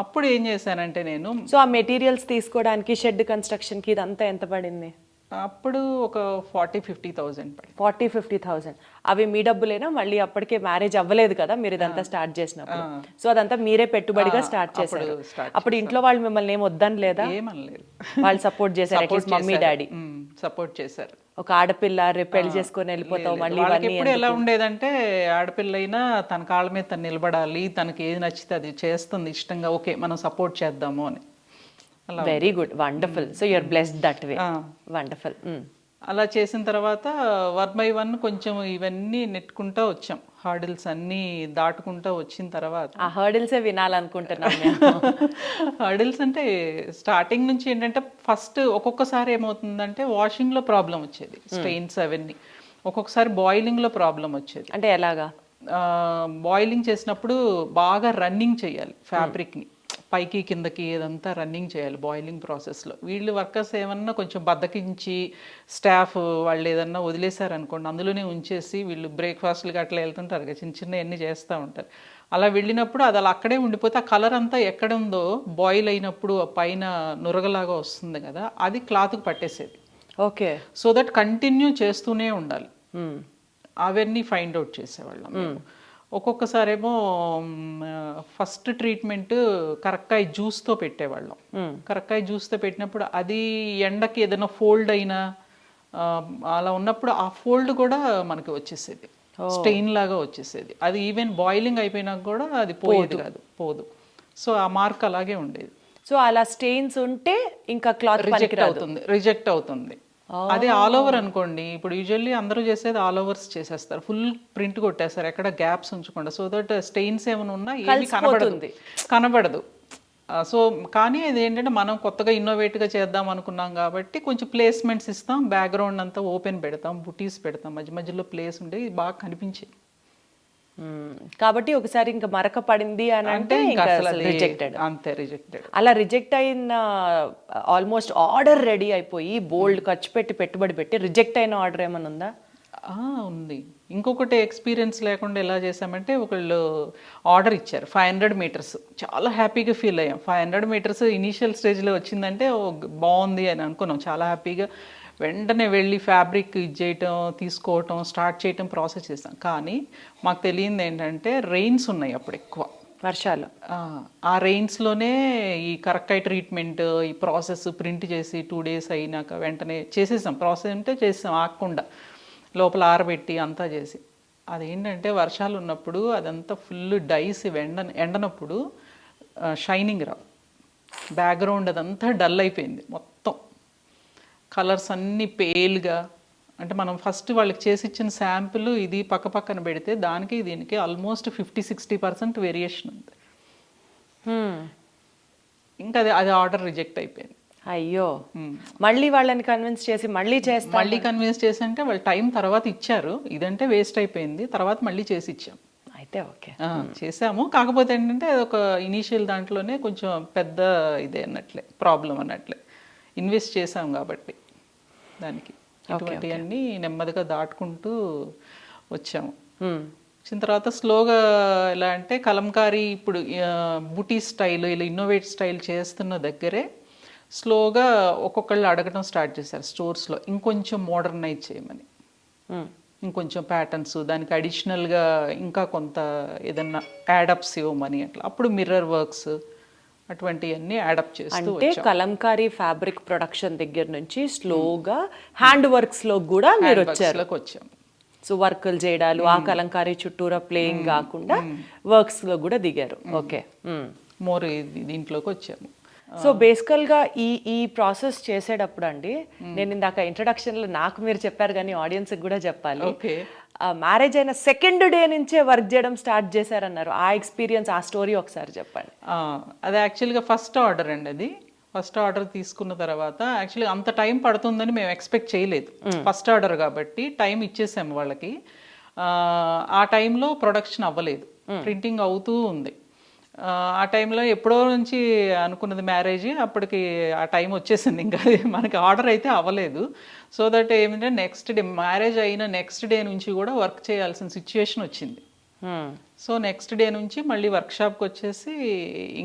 అప్పుడు ఏం చేశానంటే నేను, సో ఆ మెటీరియల్స్ తీసుకోవడానికి, షెడ్ కన్స్ట్రక్షన్కి ఇదంతా ఎంత పడింది? అప్పుడు ఒక 40,000-50,000 పడింది. 40,000-50,000 అవి మీ డబ్బులేనా? మళ్ళీ అప్పటికే మ్యారేజ్ అవ్వలేదు కదా మీరు ఇదంతా స్టార్ట్ చేసినప్పుడు. సో అదంతా మీరే పెట్టుబడిగా స్టార్ట్ చేశారు. అప్పుడు ఇంట్లో వాళ్ళు మిమ్మల్ని ఏం వద్దని లేదా? ఏమనలేదు, వాళ్ళు సపోర్ట్ చేశారు. మమ్మీ డాడీ సపోర్ట్ చేశారు. ఒక ఆడపిల్ల రేపు పెళ్లి చేసుకొని వెళ్ళిపోతావు మళ్ళీ. ఇప్పుడు ఎలా ఉండేదంటే, ఆడపిల్ల అయినా తన కాళ్ళ మీద తను నిలబడాలి, తనకి ఏది నచ్చితే అది చేస్తుంది ఇష్టంగా, ఓకే మనం సపోర్ట్ చేద్దాము అని. Very good, wonderful. So you are blessed that way. Wonderful. అలా చేసిన తర్వాత 1 by 1 కొంచెం ఇవన్నీ నెట్టుకుంటూ వచ్చాం, హర్డిల్స్ అన్నీ దాటుకుంటూ వచ్చిన తర్వాత. ఆ హర్డిల్సే వినాలనుకుంటున్నాను. హర్డిల్స్ అంటే స్టార్టింగ్ నుంచి ఏంటంటే, ఫస్ట్ ఒక్కొక్కసారి ఏమవుతుందంటే వాషింగ్లో ప్రాబ్లం వచ్చేది, స్టెయిన్స్ అవన్నీ. ఒక్కొక్కసారి బాయిలింగ్లో ప్రాబ్లం వచ్చేది. అంటే ఎలాగా? బాయిలింగ్ చేసినప్పుడు బాగా రన్నింగ్ చేయాలి ఫ్యాబ్రిక్ని, పైకి కిందకి ఏదంతా రన్నింగ్ చేయాలి బాయిలింగ్ ప్రాసెస్లో. వీళ్ళు వర్కర్స్ ఏమన్నా కొంచెం బద్దకించి, స్టాఫ్ వాళ్ళు ఏదన్నా వదిలేశారనుకోండి, అందులోనే ఉంచేసి వీళ్ళు బ్రేక్ఫాస్ట్లకి అట్లా వెళ్తుంటారు కదా, చిన్న చిన్న అన్నీ చేస్తూ ఉంటారు. అలా వెళ్ళినప్పుడు అది అలా అక్కడే ఉండిపోతే, ఆ కలర్ అంతా ఎక్కడ ఉందో బాయిల్ అయినప్పుడు పైన నురగలాగా వస్తుంది కదా, అది క్లాత్కి పట్టేసేది. ఓకే. సో దట్ కంటిన్యూ చేస్తూనే ఉండాలి. అవన్నీ ఫైండ్ అవుట్ చేసేవాళ్ళం. ఒక్కొక్కసారి ఏమో ఫస్ట్ ట్రీట్మెంట్ కరక్కాయ జ్యూస్తో పెట్టేవాళ్ళం. కరక్కాయ జ్యూస్తో పెట్టినప్పుడు అది ఎండకి ఏదైనా ఫోల్డ్ అయినా అలా ఉన్నప్పుడు ఆ ఫోల్డ్ కూడా మనకి వచ్చేసేది, స్టెయిన్ లాగా వచ్చేసేది. అది ఈవెన్ బాయిలింగ్ అయిపోయినాక కూడా అది పోయేది కాదు, పోదు. సో ఆ మార్క్ అలాగే ఉండేది. సో అలా స్టెయిన్స్ ఉంటే ఇంకా క్లాత్ రిజెక్ట్ అవుతుంది. అదే ఆల్ ఓవర్ అనుకోండి, ఇప్పుడు యూజువల్లీ అందరూ చేసేది ఆల్ ఓవర్స్ చేసేస్తారు, ఫుల్ ప్రింట్ కొట్టేస్తారు, ఎక్కడ గ్యాప్స్ ఉంచకుండా. సో దట్ స్టెయిన్స్ ఏమైనా ఉన్నా ఏమి కనబడదు. సో కానీ ఇది ఏంటంటే, మనం కొత్తగా ఇన్నోవేట్గా చేద్దాం అనుకున్నాం కాబట్టి కొంచెం ప్లేస్మెంట్స్ ఇస్తాం, బ్యాక్గ్రౌండ్ అంతా ఓపెన్ పెడతాం, బుటీస్ పెడతాం, మధ్య మధ్యలో ప్లేస్ ఉండే బాగా కనిపించేది. కాబట్టి ఒకసారి ఇంకా మరక పడింది అని అంటే రిజెక్టెడ్, అంతే, రిజెక్టెడ్. అలా రిజెక్ట్ అయిన, ఆల్మోస్ట్ ఆర్డర్ రెడీ అయిపోయి బోల్డ్ ఖర్చు పెట్టి పెట్టుబడి పెట్టి రిజెక్ట్ అయిన ఆర్డర్ ఏమైనా ఉందా? ఉంది. ఇంకొకటి ఎక్స్పీరియన్స్ లేకుండా ఎలా చేసామంటే, ఒకళ్ళు ఆర్డర్ ఇచ్చారు 500 meters. చాలా హ్యాపీగా ఫీల్ అయ్యాం. 500 meters ఇనీషియల్ స్టేజ్లో వచ్చిందంటే బాగుంది అని అనుకున్నాం, చాలా హ్యాపీగా. వెంటనే వెళ్ళి ఫ్యాబ్రిక్ చేయటం, తీసుకోవటం, స్టార్ట్ చేయటం, ప్రాసెస్ చేస్తాం. కానీ మాకు తెలియంది ఏంటంటే, రెయిన్స్ ఉన్నాయి అప్పుడు ఎక్కువ, వర్షాలు. ఆ రెయిన్స్లోనే ఈ కరక్కాయ ట్రీట్మెంట్, ఈ ప్రాసెస్ ప్రింట్ చేసి 2 days అయినాక వెంటనే చేసేసాం. ప్రాసెస్ అంటే చేసాం, ఆగకుండా లోపల ఆరబెట్టి అంతా చేసి. అదేంటంటే వర్షాలు ఉన్నప్పుడు అదంతా ఫుల్ డైస్ ఎండనప్పుడు షైనింగ్ రావు, బ్యాక్గ్రౌండ్ అదంతా డల్ అయిపోయింది మొత్తం, కలర్స్ అన్నీ పేల్గా. అంటే మనం ఫస్ట్ వాళ్ళకి చేసి ఇచ్చిన శాంపుల్ ఇది పక్కన పెడితే దానికి దీనికి ఆల్మోస్ట్ 50-60% వేరియేషన్ ఉంది. ఇంకా అది ఆర్డర్ రిజెక్ట్ అయిపోయింది. అయ్యో, మళ్ళీ వాళ్ళని కన్విన్స్ చేసి మళ్ళీ కన్విన్స్ చేసి అంటే వాళ్ళు టైం తర్వాత ఇచ్చారు, ఇదంటే వేస్ట్ అయిపోయింది, తర్వాత మళ్ళీ చేసి ఇచ్చాం. ఐ అయితే ఓకే. చేసాము. కాకపోతే ఏంటంటే అదొక ఇనీషియల్ దాంట్లోనే కొంచెం పెద్ద ఇదే అన్నట్లే, ప్రాబ్లం అన్నట్లే. ఇన్వెస్ట్ చేసాం కాబట్టి దానికి ఇటువంటివన్నీ నెమ్మదిగా దాటుకుంటూ వచ్చాము. వచ్చిన తర్వాత స్లోగా ఎలా అంటే కలంకారీ ఇప్పుడు బూటీ స్టైల్ ఇలా ఇన్నోవేట్ స్టైల్ చేస్తున్న దగ్గరే స్లోగా ఒక్కొక్కళ్ళు అడగడం స్టార్ట్ చేశారు స్టోర్స్లో, ఇంకొంచెం మోడర్నైజ్ చేయమని, ఇంకొంచెం ప్యాటర్న్స్ దానికి అడిషనల్గా ఇంకా కొంత ఏదన్నా యాడప్స్ ఇవ్వమని అట్లా. అప్పుడు మిర్రర్ వర్క్స్ అటువంటివన్నీ యాడప్ చేస్తూ అంటే కలంకారీ ఫ్యాబ్రిక్ ప్రొడక్షన్ దగ్గర నుంచి స్లోగా హ్యాండ్ వర్క్స్ లో కూడా మీరు వచ్చారు. వచ్చాము. సో వర్కులు చేయడాలు, ఆ కలంకారీ చుట్టూరా ప్లేయింగ్ కాకుండా వర్క్స్ లో కూడా దిగారు. ఓకే. మోర్ దీంట్లోకి వచ్చాము. సో బేసికల్ గా ఈ ప్రాసెస్ చేసేటప్పుడు అండి, నేను ఇందాక ఇంట్రడక్షన్ లో నాకు మీరు చెప్పారు కానీ ఆడియన్స్ కూడా చెప్పాలి. ఓకే. మ్యారేజ్ అయిన సెకండ్ డే నుంచే వర్క్ చేయడం స్టార్ట్ చేశారన్నారు. ఆ ఎక్స్పీరియన్స్, ఆ స్టోరీ ఒకసారి చెప్పండి. అది యాక్చువల్గా ఫస్ట్ ఆర్డర్ అండి. అది ఫస్ట్ ఆర్డర్ తీసుకున్న తర్వాత యాక్చువల్లీ అంత టైం పడుతుందని మేము ఎక్స్పెక్ట్ చేయలేదు. ఫస్ట్ ఆర్డర్ కాబట్టి టైం ఇచ్చేసాము వాళ్ళకి. ఆ టైంలో ప్రొడక్షన్ అవ్వలేదు, ప్రింటింగ్ అవుతూ ఉంది. ఆ టైంలో ఎప్పుడో నుంచి అనుకున్నది మ్యారేజ్, అప్పటికి ఆ టైం వచ్చేసింది. ఇంకా మనకి ఆర్డర్ అయితే అవ్వలేదు. సో దట్ ఏమిటంటే నెక్స్ట్ డే, మ్యారేజ్ అయిన నెక్స్ట్ డే నుంచి కూడా వర్క్ చేయాల్సిన సిచ్యుయేషన్ వచ్చింది. సో నెక్స్ట్ డే నుంచి మళ్ళీ వర్క్షాప్కి వచ్చేసి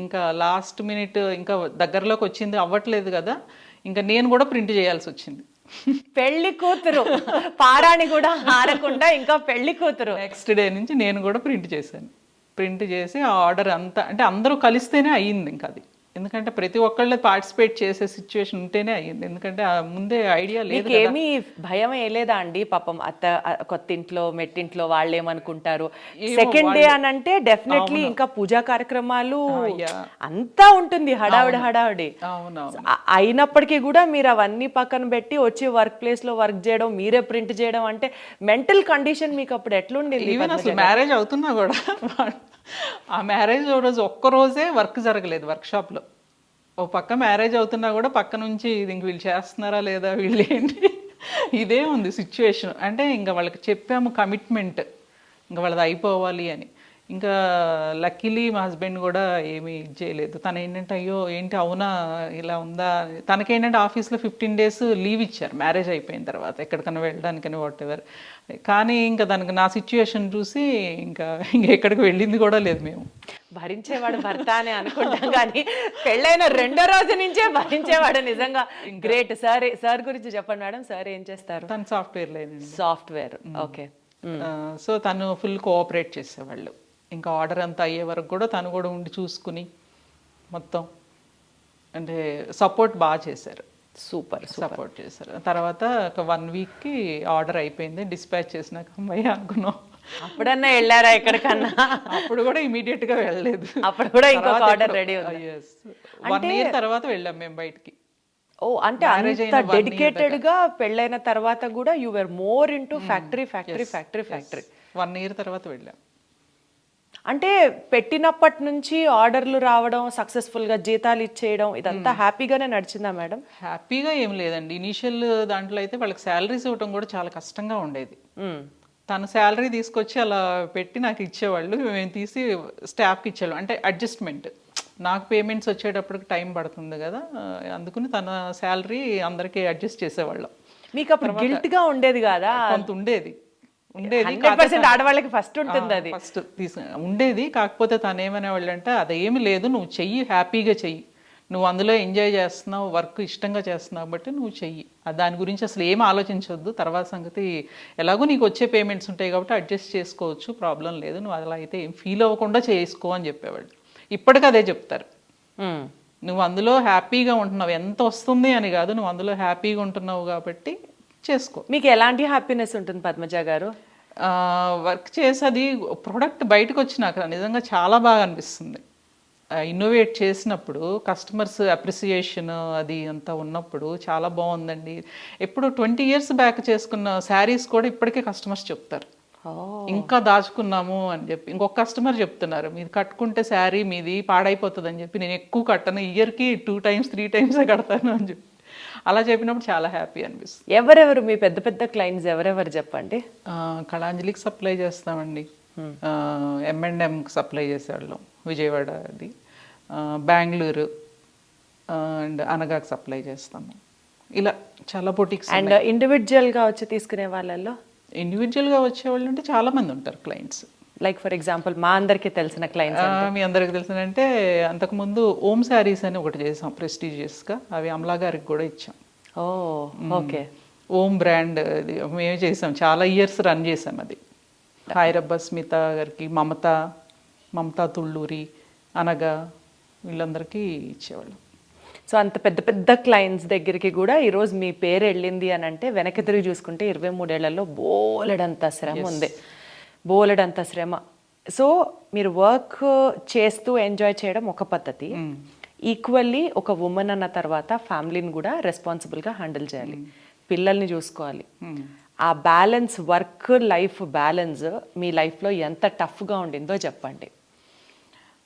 ఇంకా లాస్ట్ మినిట్ ఇంకా దగ్గరలోకి వచ్చింది, అవ్వట్లేదు కదా, ఇంకా నేను కూడా ప్రింట్ చేయాల్సి వచ్చింది. పెళ్లి కూతురు పారాని కూడా ఆరకుండా ఇంకా పెళ్లి కూతురు. నెక్స్ట్ డే నుంచి నేను కూడా ప్రింట్ చేశాను. ప్రింట్ చేసి ఆ ఆర్డర్ అంతా అంటే అందరూ కలిస్తేనే అయ్యింది. ఇంకా అది ఎందుకంటే ప్రతి ఒక్కళ్ళు పార్టిసిపేట్ చేసే సిచ్యువేషన్ ఉంటేనే అయ్యింది. ఎందుకంటే ముందే ఐడియా లేదు. ఏమీ భయం వేయలేదా అండి? పాపం అత్త కొత్త ఇంట్లో మెట్టింట్లో వాళ్ళు ఏమనుకుంటారు, సెకండ్ డే అని అంటే డెఫినెట్లీ ఇంకా పూజా కార్యక్రమాలు అంతా ఉంటుంది, హడావిడి. అయినప్పటికీ కూడా మీరు అవన్నీ పక్కన పెట్టి వచ్చి వర్క్ ప్లేస్ లో వర్క్ చేయడం, మీరే ప్రింట్ చేయడం అంటే మెంటల్ కండిషన్ మీకు అప్పుడు ఎట్లుండేది? ఈవెన్ అసలు మ్యారేజ్ అవుతున్నా కూడా ఆ మ్యారేజ్ రోజు ఒక్కరోజే వర్క్ జరగలేదు వర్క్షాప్లో. ఓ పక్క మ్యారేజ్ అవుతున్నా కూడా పక్క నుంచి ఇంక వీళ్ళు చేస్తున్నారా లేదా, వీళ్ళు ఏంటి, ఇదే ఉంది సిచ్యువేషన్. అంటే ఇంకా వాళ్ళకి చెప్పాము కమిట్మెంట్, ఇంకా వాళ్ళది అయిపోవాలి అని. ఇంకా లక్కీలీ మా హస్బెండ్ కూడా ఏమీ చేయలేదు. తను ఏంటంటే అయ్యో ఏంటి అవునా ఇలా ఉందా, తనకేంటంటే ఆఫీస్లో 15 days లీవ్ ఇచ్చారు మ్యారేజ్ అయిపోయిన తర్వాత ఎక్కడికైనా వెళ్ళడానికని వాట్ ఎవర్. కానీ ఇంకా దానికి నా సిచ్యువేషన్ చూసి ఇంకా ఎక్కడికి వెళ్ళింది కూడా లేదు. మేము భరించేవాడు భర్త అని అనుకుంటాం కానీ పెళ్ళైన రెండో రోజు నుంచే భరించేవాడు. నిజంగా గ్రేట్. సార్ గురించి చెప్పండి మేడం. సార్ ఏం చేస్తారు? తను సాఫ్ట్వేర్ లేదండి. సాఫ్ట్వేర్. ఓకే. సో తను ఫుల్ కోఆపరేట్ చేసేవాళ్ళు. ఇంకా ఆర్డర్ అంతా అయ్యే వరకు కూడా తను కూడా ఉండి చూసుకుని మొత్తం అంటే సపోర్ట్ బాగా చేశారు. సూపర్ సపోర్ట్ చేశారు. తర్వాత ఒక 1 weekకి ఆర్డర్ అయిపోయింది. డిస్పాచ్ చేసినాక అమ్మాయి అనుకున్నాం. అప్పుడన్నా వెళ్ళారా ఎక్కడికన్నా? అప్పుడు కూడా ఇమీడియట్ గా వెళ్ళలేదు. అప్పుడు కూడా ఇంకొక ఆర్డర్ రెడీ ఉంది. 1 year తర్వాత వెళ్ళాం మేము బయటికి. ఓ అంటే అంత డెడికేటెడ్ గా పెళ్ళైన తర్వాత కూడా you were more into factory. 1 year తర్వాత వెళ్ళాం. అంటే పెట్టినప్పటి నుంచి ఆర్డర్లు రావడం, సక్సెస్ఫుల్ గా జీతాలు ఇచ్చేయడం, ఇదంతా హ్యాపీగానే నడిచిందా మేడం? హ్యాపీగా ఏం లేదండి. ఇనీషియల్ దాంట్లో అయితే వాళ్ళకి శాలరీస్ ఇవ్వడం కూడా చాలా కష్టంగా ఉండేది. తను శాలరీ తీసుకొచ్చి అలా పెట్టి నాకు ఇచ్చేవాళ్ళు, మేము తీసి స్టాఫ్కి ఇచ్చేవాళ్ళు. అంటే అడ్జస్ట్మెంట్, నాకు పేమెంట్స్ వచ్చేటప్పటికి టైం పడుతుంది కదా, అందుకని తన శాలరీ అందరికీ అడ్జస్ట్ చేసేవాళ్ళం. మీకు అప్పుడు గిల్ట్ గా ఉండేది కదా? కొంత ఉండేది. 100% ఆడవాళ్ళకి ఫస్ట్ ఉంటుంది అది. ఫస్ట్ ఉండేది. కాకపోతే తను ఏమనేవాళ్ళు అంటే అదేమి లేదు, నువ్వు చెయ్యి, హ్యాపీగా చెయ్యి, నువ్వు అందులో ఎంజాయ్ చేస్తున్నావు, వర్క్ ఇష్టంగా చేస్తున్నావు బట్టి నువ్వు చెయ్యి, దాని గురించి అసలు ఏం ఆలోచించవద్దు, తర్వాత సంగతి ఎలాగో నీకు వచ్చే పేమెంట్స్ ఉంటాయి కాబట్టి అడ్జస్ట్ చేసుకోవచ్చు, ప్రాబ్లం లేదు, నువ్వు అలా అయితే ఏం ఫీల్ అవ్వకుండా చేసుకో అని చెప్పేవాళ్ళు. ఇప్పటికీ అదే చెప్తారు. నువ్వు అందులో హ్యాపీగా ఉంటున్నావు, ఎంత వస్తుంది అని కాదు, నువ్వు అందులో హ్యాపీగా ఉంటున్నావు కాబట్టి చేసుకో. మీకు ఎలాంటి హ్యాపీనెస్ ఉంటుంది పద్మజ గారు? వర్క్ చేసేది ప్రోడక్ట్ బయటకు వచ్చినాక నిజంగా చాలా బాగా అనిపిస్తుంది. ఇన్నోవేట్ చేసినప్పుడు కస్టమర్స్ అప్రిసియేషన్ అది అంతా ఉన్నప్పుడు చాలా బాగుందండి. ఎప్పుడు 20 years బ్యాక్ చేసుకున్న శారీస్ కూడా ఇప్పటికే కస్టమర్స్ చెప్తారు ఇంకా దాచుకున్నాము అని చెప్పి. ఇంకొక కస్టమర్ చెప్తున్నారు, మీది కట్టుకుంటే శారీ మీది పాడైపోతుంది అని చెప్పి, నేను ఎక్కువ కట్టను, ఇయర్కి 2 times 3 times కడతాను అని చెప్పి. అలా చెప్పినప్పుడు చాలా హ్యాపీ అనిపిస్తుంది. ఎవరెవరు మీ పెద్ద పెద్ద క్లయింట్స్ ఎవరెవరు చెప్పండి? కళాంజలికి సప్లై చేస్తామండి. M&M సప్లై చేసేవాళ్ళం, విజయవాడ అది, బెంగళూరు అండ్ అనగాకి సప్లై చేస్తాము. ఇలా చాలా బొటిక్స్. అండ్ ఇండివిజువల్గా వచ్చి తీసుకునే వాళ్ళల్లో ఇండివిజువల్గా వచ్చేవాళ్ళు అంటే చాలామంది ఉంటారు క్లయింట్స్. లైక్ ఫర్ ఎగ్జాంపుల్ మా అందరికీ తెలిసిన క్లయింట్స్ మీ అందరికి తెలిసిందంటే అంతకుముందు ఓమ్ శారీస్ అని ఒకటి చేసాం ప్రెస్టీజియస్గా, అవి అమలా గారికి కూడా ఇచ్చాం. ఓ ఓకే. ఓమ్ బ్రాండ్ మేమే చేసాం, చాలా ఇయర్స్ రన్ చేసాం అది. హైరబ్బా స్మిత గారికి, మమతా తుళ్ళూరి, అనగా వీళ్ళందరికీ ఇచ్చేవాళ్ళం. సో అంత పెద్ద పెద్ద క్లయింట్స్ దగ్గరికి కూడా ఈరోజు మీ పేరు వెళ్ళింది అని అంటే వెనక్కి తిరిగి చూసుకుంటే 23 ఏళ్లలో బోలెడంత శ్రమ ఉంది, బోలెడంత శ్రమ. సో మీరు వర్క్ చేస్తూ ఎంజాయ్ చేయడం ఒక పద్ధతి, ఈక్వల్లీ ఒక ఉమెన్ అన్న తర్వాత ఫ్యామిలీని కూడా రెస్పాన్సిబుల్గా హ్యాండిల్ చేయాలి, పిల్లల్ని చూసుకోవాలి. ఆ బ్యాలెన్స్, వర్క్ లైఫ్ బ్యాలెన్స్ మీ లైఫ్లో ఎంత టఫ్గా ఉండిందో చెప్పండి.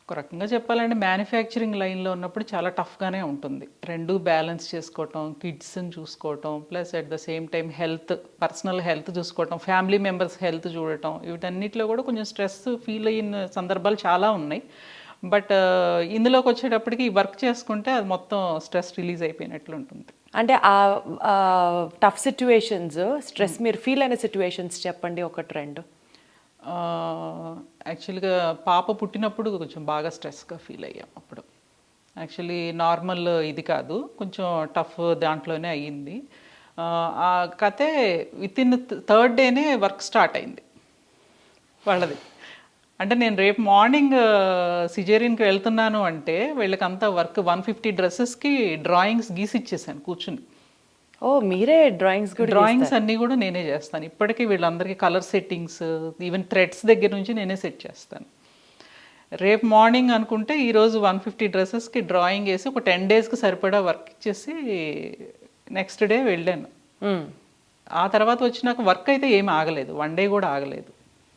ఒక రకంగా చెప్పాలంటే మ్యానుఫ్యాక్చరింగ్ లైన్లో ఉన్నప్పుడు చాలా టఫ్గానే ఉంటుంది. రెండు బ్యాలెన్స్ చేసుకోవటం, కిడ్స్ని చూసుకోవటం, plus at the same time health, personal health చూసుకోవటం, ఫ్యామిలీ మెంబర్స్ హెల్త్ చూడటం, వీటన్నిటిలో కూడా కొంచెం స్ట్రెస్ ఫీల్ అయిన సందర్భాలు చాలా ఉన్నాయి. బట్ ఇందులోకి వచ్చేటప్పటికి వర్క్ చేసుకుంటే అది మొత్తం స్ట్రెస్ రిలీజ్ అయిపోయినట్లు ఉంటుంది. అంటే ఆ టఫ్ సిచ్యువేషన్స్, స్ట్రెస్ మీరు ఫీల్ అయిన సిచ్యువేషన్స్ చెప్పండి ఒక ట్రెండ్. యాక్చువల్గా పాప పుట్టినప్పుడు కొంచెం బాగా స్ట్రెస్గా ఫీల్ అయ్యాం. అప్పుడు యాక్చువల్లీ నార్మల్ ఇది కాదు, కొంచెం టఫ్ దాంట్లోనే అయ్యింది. ఆ కథే విత్ ఇన్ 3rd డేనే వర్క్ స్టార్ట్ అయింది వాళ్ళది. అంటే నేను రేపు మార్నింగ్ సిజేరియన్కి వెళ్తున్నాను అంటే వీళ్ళకంతా వర్క్ 150 డ్రెస్సెస్కి డ్రాయింగ్స్ గీసి ఇచ్చేసాను కూర్చుని. ఓ మీరే డ్రాయింగ్స్ అన్నీ కూడా నేనే చేస్తాను. ఇప్పటికీ వీళ్ళందరికీ కలర్ సెట్టింగ్స్, ఈవెన్ థ్రెడ్స్ దగ్గర నుంచి నేనే సెట్ చేస్తాను. రేపు మార్నింగ్ అనుకుంటే ఈరోజు 150 డ్రెస్సెస్కి డ్రాయింగ్ వేసి ఒక 10 డేస్కి సరిపడా వర్క్ ఇచ్చేసి నెక్స్ట్ డే వెళ్ళాను. ఆ తర్వాత వచ్చినాక వర్క్ అయితే ఏమి ఆగలేదు, 1 డే కూడా ఆగలేదు.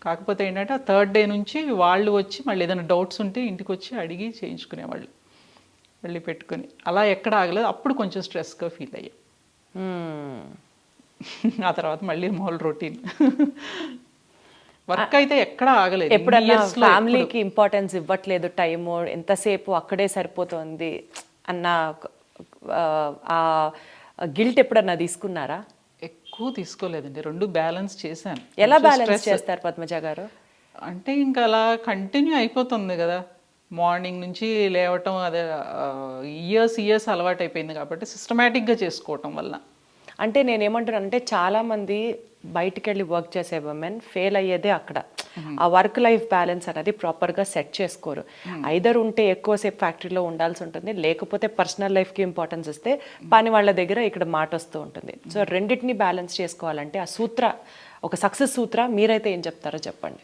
కాకపోతే ఏంటంటే ఆ 3rd డే నుంచి వాళ్ళు వచ్చి మళ్ళీ ఏదైనా డౌట్స్ ఉంటే ఇంటికి వచ్చి అడిగి చేయించుకునేవాళ్ళు, వెళ్ళి పెట్టుకుని. అలా ఎక్కడ ఆగలేదు. అప్పుడు కొంచెం స్ట్రెస్గా ఫీల్ అయ్యాం. ఆ తర్వాత మళ్ళీ మామూలు రొటీన్. వర్క్ అయితే ఎక్కడ ఆగలేదు. ఎప్పుడన్నా ఫ్యామిలీకి ఇంపార్టెన్స్ ఇవ్వట్లేదు, టైము ఎంతసేపు అక్కడే సరిపోతుంది అన్న ఆ గిల్ట్ ఎప్పుడన్నా తీసుకున్నారా? ఎక్కువ తీసుకోలేదండి, రెండు బ్యాలెన్స్ చేశాను. ఎలా బ్యాలెన్స్ చేస్తారు పద్మజ గారు? అంటే ఇంకా అలా కంటిన్యూ అయిపోతుంది కదా, మార్నింగ్ నుంచి లేవటం, అదే ఇయర్స్ అలవాటు అయిపోయింది కాబట్టి సిస్టమేటిక్గా చేసుకోవటం వల్ల. అంటే నేనేమంటున్నానంటే చాలామంది బయటికి వెళ్ళి వర్క్ చేసే ఉమెన్ ఫెయిల్ అయ్యేదే అక్కడ. ఆ వర్క్ లైఫ్ బ్యాలెన్స్ అనేది ప్రాపర్గా సెట్ చేసుకోరు. ఐదర్ ఉంటే ఎక్కువసేపు ఫ్యాక్టరీలో ఉండాల్సి ఉంటుంది, లేకపోతే పర్సనల్ లైఫ్కి ఇంపార్టెన్స్ ఇస్తే పని వాళ్ళ దగ్గర ఇక్కడ మాట వస్తూ ఉంటుంది. సో రెండింటిని బ్యాలెన్స్ చేసుకోవాలంటే ఆ సూత్ర, ఒక సక్సెస్ సూత్ర మీరైతే ఏం చెప్తారో చెప్పండి.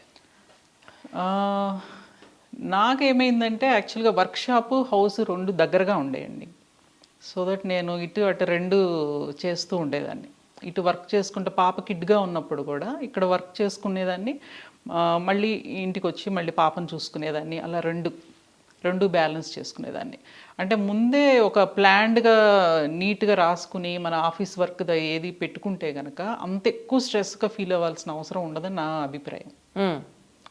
నాకేమైందంటే యాక్చువల్గా వర్క్షాపు, హౌస్ రెండు దగ్గరగా ఉండేయండి. సో దట్ నేను ఇటు అటు రెండు చేస్తూ ఉండేదాన్ని. ఇటు వర్క్ చేసుకుంటే పాప కిడ్గా ఉన్నప్పుడు కూడా ఇక్కడ వర్క్ చేసుకునేదాన్ని, మళ్ళీ ఇంటికి వచ్చి మళ్ళీ పాపను చూసుకునేదాన్ని. అలా రెండు బ్యాలెన్స్ చేసుకునేదాన్ని. అంటే ముందే ఒక ప్లాన్డ్గా నీట్గా రాసుకుని మన ఆఫీస్ వర్క్ ఏది పెట్టుకుంటే కనుక అంత ఎక్కువ స్ట్రెస్గా ఫీల్ అవ్వాల్సిన అవసరం ఉండదని నా అభిప్రాయం.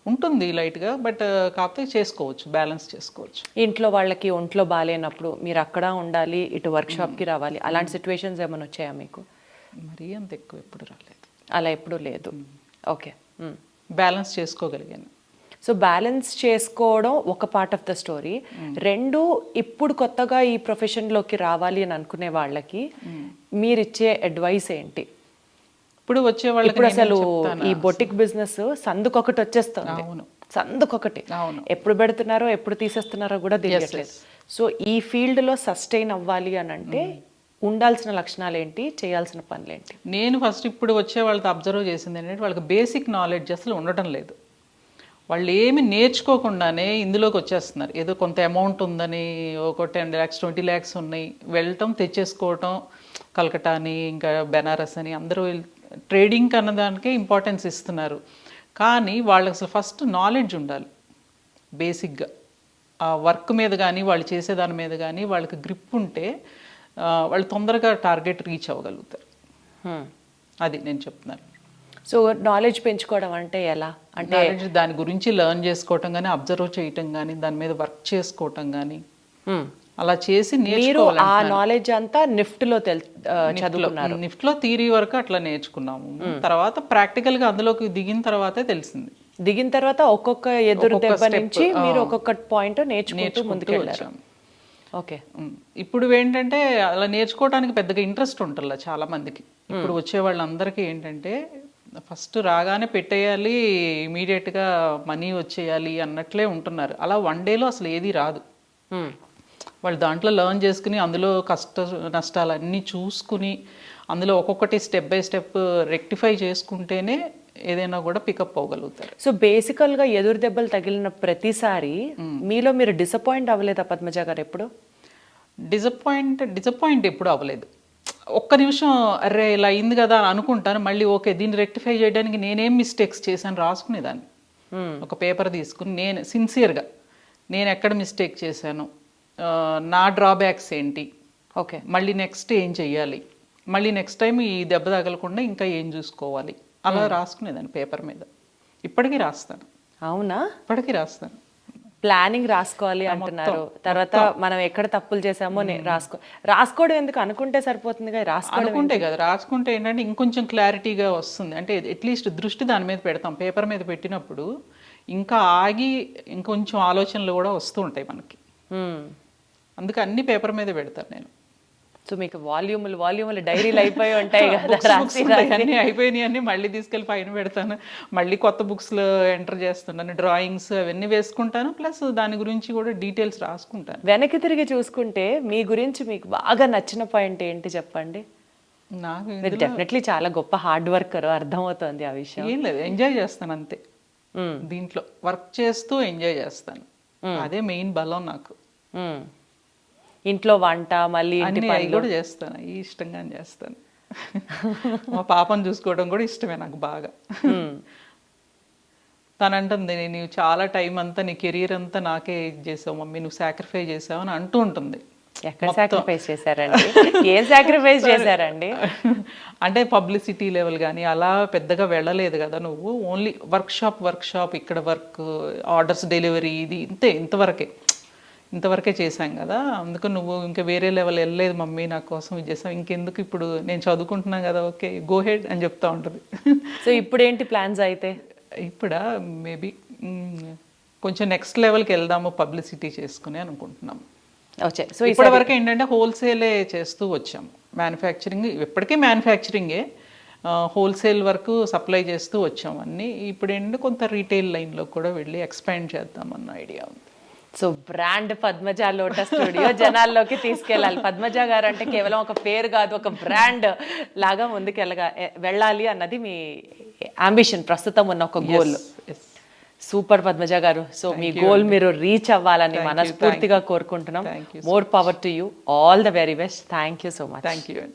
ఉంటుంది లైట్గా, బట్ కాకపోతే చేసుకోవచ్చు, బ్యాలెన్స్ చేసుకోవచ్చు. ఇంట్లో వాళ్ళకి ఒంట్లో బాగాలేనప్పుడు మీరు అక్కడ ఉండాలి, ఇటు వర్క్షాప్కి రావాలి, అలాంటి సిచ్యువేషన్స్ ఏమైనా వచ్చాయా మీకు? మరీ అంత ఎక్కువ ఎప్పుడు రాలేదు. అలా ఎప్పుడూ లేదు. ఓకే, బ్యాలెన్స్ చేసుకోగలిగాను. సో బ్యాలెన్స్ చేసుకోవడం ఒక పార్ట్ ఆఫ్ ద స్టోరీ. రెండు, ఇప్పుడు కొత్తగా ఈ ప్రొఫెషన్లోకి రావాలి అని అనుకునే వాళ్ళకి మీరిచ్చే అడ్వైస్ ఏంటి? ఇప్పుడు వచ్చే వాళ్ళకి ఇప్పుడు అసలు ఈ బొటిక్ బిజినెస్ సందుకొకటి వచ్చేస్తుంది, సందుకొకటి ఎప్పుడు పెడుతున్నారో ఎప్పుడు తీసేస్తున్నారో కూడా తెలియట్లేదు. సో ఈ ఫీల్డ్లో సస్టైన్ అవ్వాలి అని అంటే ఉండాల్సిన లక్షణాలు ఏంటి, చేయాల్సిన పనులు ఏంటి? నేను ఫస్ట్ ఇప్పుడు వచ్చే వాళ్ళతో అబ్జర్వ్ చేసింది ఏంటంటే వాళ్ళకి బేసిక్ నాలెడ్జ్ అసలు ఉండటం లేదు. వాళ్ళు ఏమి నేర్చుకోకుండానే ఇందులోకి వచ్చేస్తున్నారు. ఏదో కొంత అమౌంట్ ఉందని, ఒక 10 lakhs 20 lakhs ఉన్నాయి, వెళ్ళటం తెచ్చేసుకోవటం, కలకటా అని ఇంకా బెనారస్ అని అందరూ ట్రేడింగ్ అన్నదానికే ఇంపార్టెన్స్ ఇస్తున్నారు. కానీ వాళ్ళకి అసలు ఫస్ట్ నాలెడ్జ్ ఉండాలి బేసిక్గా. ఆ వర్క్ మీద కానీ వాళ్ళు చేసేదాని మీద కానీ వాళ్ళకి గ్రిప్ ఉంటే వాళ్ళు తొందరగా టార్గెట్ రీచ్ అవ్వగలుగుతారు. అది నేను చెప్తున్నాను. సో నాలెడ్జ్ పెంచుకోవడం అంటే ఎలా అంటే నాలెడ్జ్ దాని గురించి లెర్న్ చేసుకోవటం కానీ అబ్జర్వ్ చేయటం కానీ దాని మీద వర్క్ చేసుకోవటం కానీ అలా చేసి మీరు నేర్చుకోవాలి. ఆ నాలెడ్జ్ అంతా నిఫ్ట్లో చదువుకున్నారు. నిఫ్ట్ లో థియరీ వరకు అట్లా నేర్చుకున్నాము. తర్వాత ప్రాక్టికల్ గా అందులోకి దిగిన తర్వాతే తెలిసింది. దిగిన తర్వాత ఒక్కొక్క ఎదురు ఒక్కొక్క దెబ్బ step, నుంచి మీరు ఒక్కొక్క పాయింట్ నేర్చుకుంటూ ముందుకు వెళ్ళారు. వచ్చాము. ఓకే. ఇప్పుడు ఏంటంటే అలా నేర్చుకోవడానికి పెద్దగా ఇంట్రెస్ట్ ఉంటుందా చాలా మందికి. ఇప్పుడు వచ్చే వాళ్ళందరికీ ఏంటంటే ఫస్ట్ రాగానే పెట్టేయాలి, ఇమీడియట్ గా మనీ వచ్చేయాలి అన్నట్లే ఉంటున్నారు. అలా వన్ డేలో అసలు ఏది రాదు. వాళ్ళు దాంట్లో లెర్న్ చేసుకుని అందులో కష్ట నష్టాలు అన్నీ చూసుకుని అందులో ఒక్కొక్కటి స్టెప్ బై స్టెప్ రెక్టిఫై చేసుకుంటేనే ఏదైనా కూడా పికప్ అవ్వగలుగుతారు. సో బేసికల్ గా ఎదురు దెబ్బలు తగిలిన ప్రతిసారి మీలో మీరు డిసప్పాయింట్ అవ్వలేదా పద్మజ గారు ఎప్పుడు? డిసప్పాయింట్ ఎప్పుడు అవ్వలేదు. ఒక్క నిమిషం అరే ఇలా అయింది కదా అని అనుకుంటాను, మళ్ళీ ఓకే దీన్ని రెక్టిఫై చేయడానికి నేనేం మిస్టేక్స్ చేశాను రాసుకునేదాన్ని. ఒక పేపర్ తీసుకుని నేను సిన్సియర్గా నేను ఎక్కడ మిస్టేక్ చేశాను, నా డ్రాబ్యాక్స్ ఏంటి, ఓకే మళ్ళీ నెక్స్ట్ ఏం చెయ్యాలి, మళ్ళీ నెక్స్ట్ టైం ఈ దెబ్బ తగలకుండా ఇంకా ఏం చూసుకోవాలి, అలా రాసుకునేదాన్ని పేపర్ మీద. ఇప్పటికీ రాస్తాను. అవునా? ఇప్పటికీ రాస్తాను. ప్లానింగ్ రాసుకోవాలి అంటున్నారు. తర్వాత మనం ఎక్కడ తప్పులు చేసామో రాసుకోవడం ఎందుకు, అనుకుంటే సరిపోతుందిగా. అనుకుంటే కదా, రాసుకుంటే ఏంటంటే ఇంకొంచెం క్లారిటీగా వస్తుంది. అంటే అట్లీస్ట్ దృష్టి దాని మీద పెడతాం. పేపర్ మీద పెట్టినప్పుడు ఇంకా ఆగి ఇంకొంచెం ఆలోచనలు కూడా వస్తూ ఉంటాయి మనకి. అందుకే అన్ని పేపర్ మీద పెడతాను నేను. సో మీకు వాల్యూములు డైరీలు అయిపోయి ఉంటాయి కదా, అన్నీ అయిపోయినాయి అన్నీ మళ్ళీ తీసుకెళ్ళి పైన పెడతాను. మళ్ళీ కొత్త బుక్స్లో ఎంటర్ చేస్తున్నాను, డ్రాయింగ్స్ అవన్నీ వేసుకుంటాను. ప్లస్ దాని గురించి కూడా డీటెయిల్స్ రాసుకుంటాను. వెనక్కి తిరిగి చూసుకుంటే మీ గురించి మీకు బాగా నచ్చిన పాయింట్ ఏంటి చెప్పండి? నాకు మీరు డెఫినెట్లీ చాలా గొప్ప హార్డ్ వర్కర్, అర్థమవుతుంది ఆ విషయం. ఏం లేదు, ఎంజాయ్ చేస్తాను అంతే. దీంట్లో వర్క్ చేస్తూ ఎంజాయ్ చేస్తాను, అదే మెయిన్ బలం నాకు. ఇంట్లో వంట మళ్ళీ అన్ని అవి కూడా చేస్తాను, ఇష్టంగా చేస్తాను. మా పాపను చూసుకోవడం కూడా ఇష్టమే నాకు బాగా. తనంటుంది నువ్వు చాలా టైం అంతా నీ కెరీర్ అంతా నాకే చేసావు మమ్మీ, నువ్వు సాక్రిఫై చేసావు అని అంటూ ఉంటుంది. ఎక్కడ సాక్రిఫైస్ చేశారండి? ఏం సాక్రిఫైస్ చేశారండి? అంటే పబ్లిసిటీ లెవెల్ కానీ అలా పెద్దగా వెళ్ళలేదు కదా నువ్వు. ఓన్లీ వర్క్ షాప్ ఇక్కడ వర్క్, ఆర్డర్స్ డెలివరీ, ఇది ఇంతవరకే చేశాం కదా. అందుకు నువ్వు ఇంకా వేరే లెవెల్ వెళ్ళలేదు మమ్మీ, నా కోసం ఇది చేసావు, ఇంకెందుకు, ఇప్పుడు నేను చదువుకుంటున్నాను కదా, ఓకే గో హెడ్ అని చెప్తా ఉంటుంది. సో ఇప్పుడు ఏంటి ప్లాన్స్ అయితే? ఇప్పుడా మేబీ కొంచెం నెక్స్ట్ లెవెల్కి వెళ్దాము, పబ్లిసిటీ చేసుకుని అనుకుంటున్నాము. సో ఇప్పటి వరకు ఏంటంటే హోల్సేలే చేస్తూ వచ్చాము. మ్యానుఫ్యాక్చరింగ్ ఇప్పటికే మ్యానుఫ్యాక్చరింగే, హోల్సేల్ వరకు సప్లై చేస్తూ వచ్చాము అన్నీ. ఇప్పుడు ఏంటంటే కొంత రీటైల్ లైన్లో కూడా వెళ్ళి ఎక్స్పాండ్ చేద్దామన్న ఐడియా ఉంది. So brand Padmaja lotus studio జనాల్లోకి తీసుకెళ్ళాలి. పద్మజ గారు అంటే కేవలం ఒక పేరు కాదు, ఒక బ్రాండ్ లాగా ముందుకు వెళ్ళాలి అన్నది మీ అంబిషన్, ప్రస్తుతం ఉన్న ఒక గోల్. సూపర్ పద్మజ గారు. సో మీ గోల్ మీరు రీచ్ అవ్వాలని మనస్ఫూర్తిగా కోరుకుంటున్నాం. More power to you, all the very best. Thank you so much. Thank you.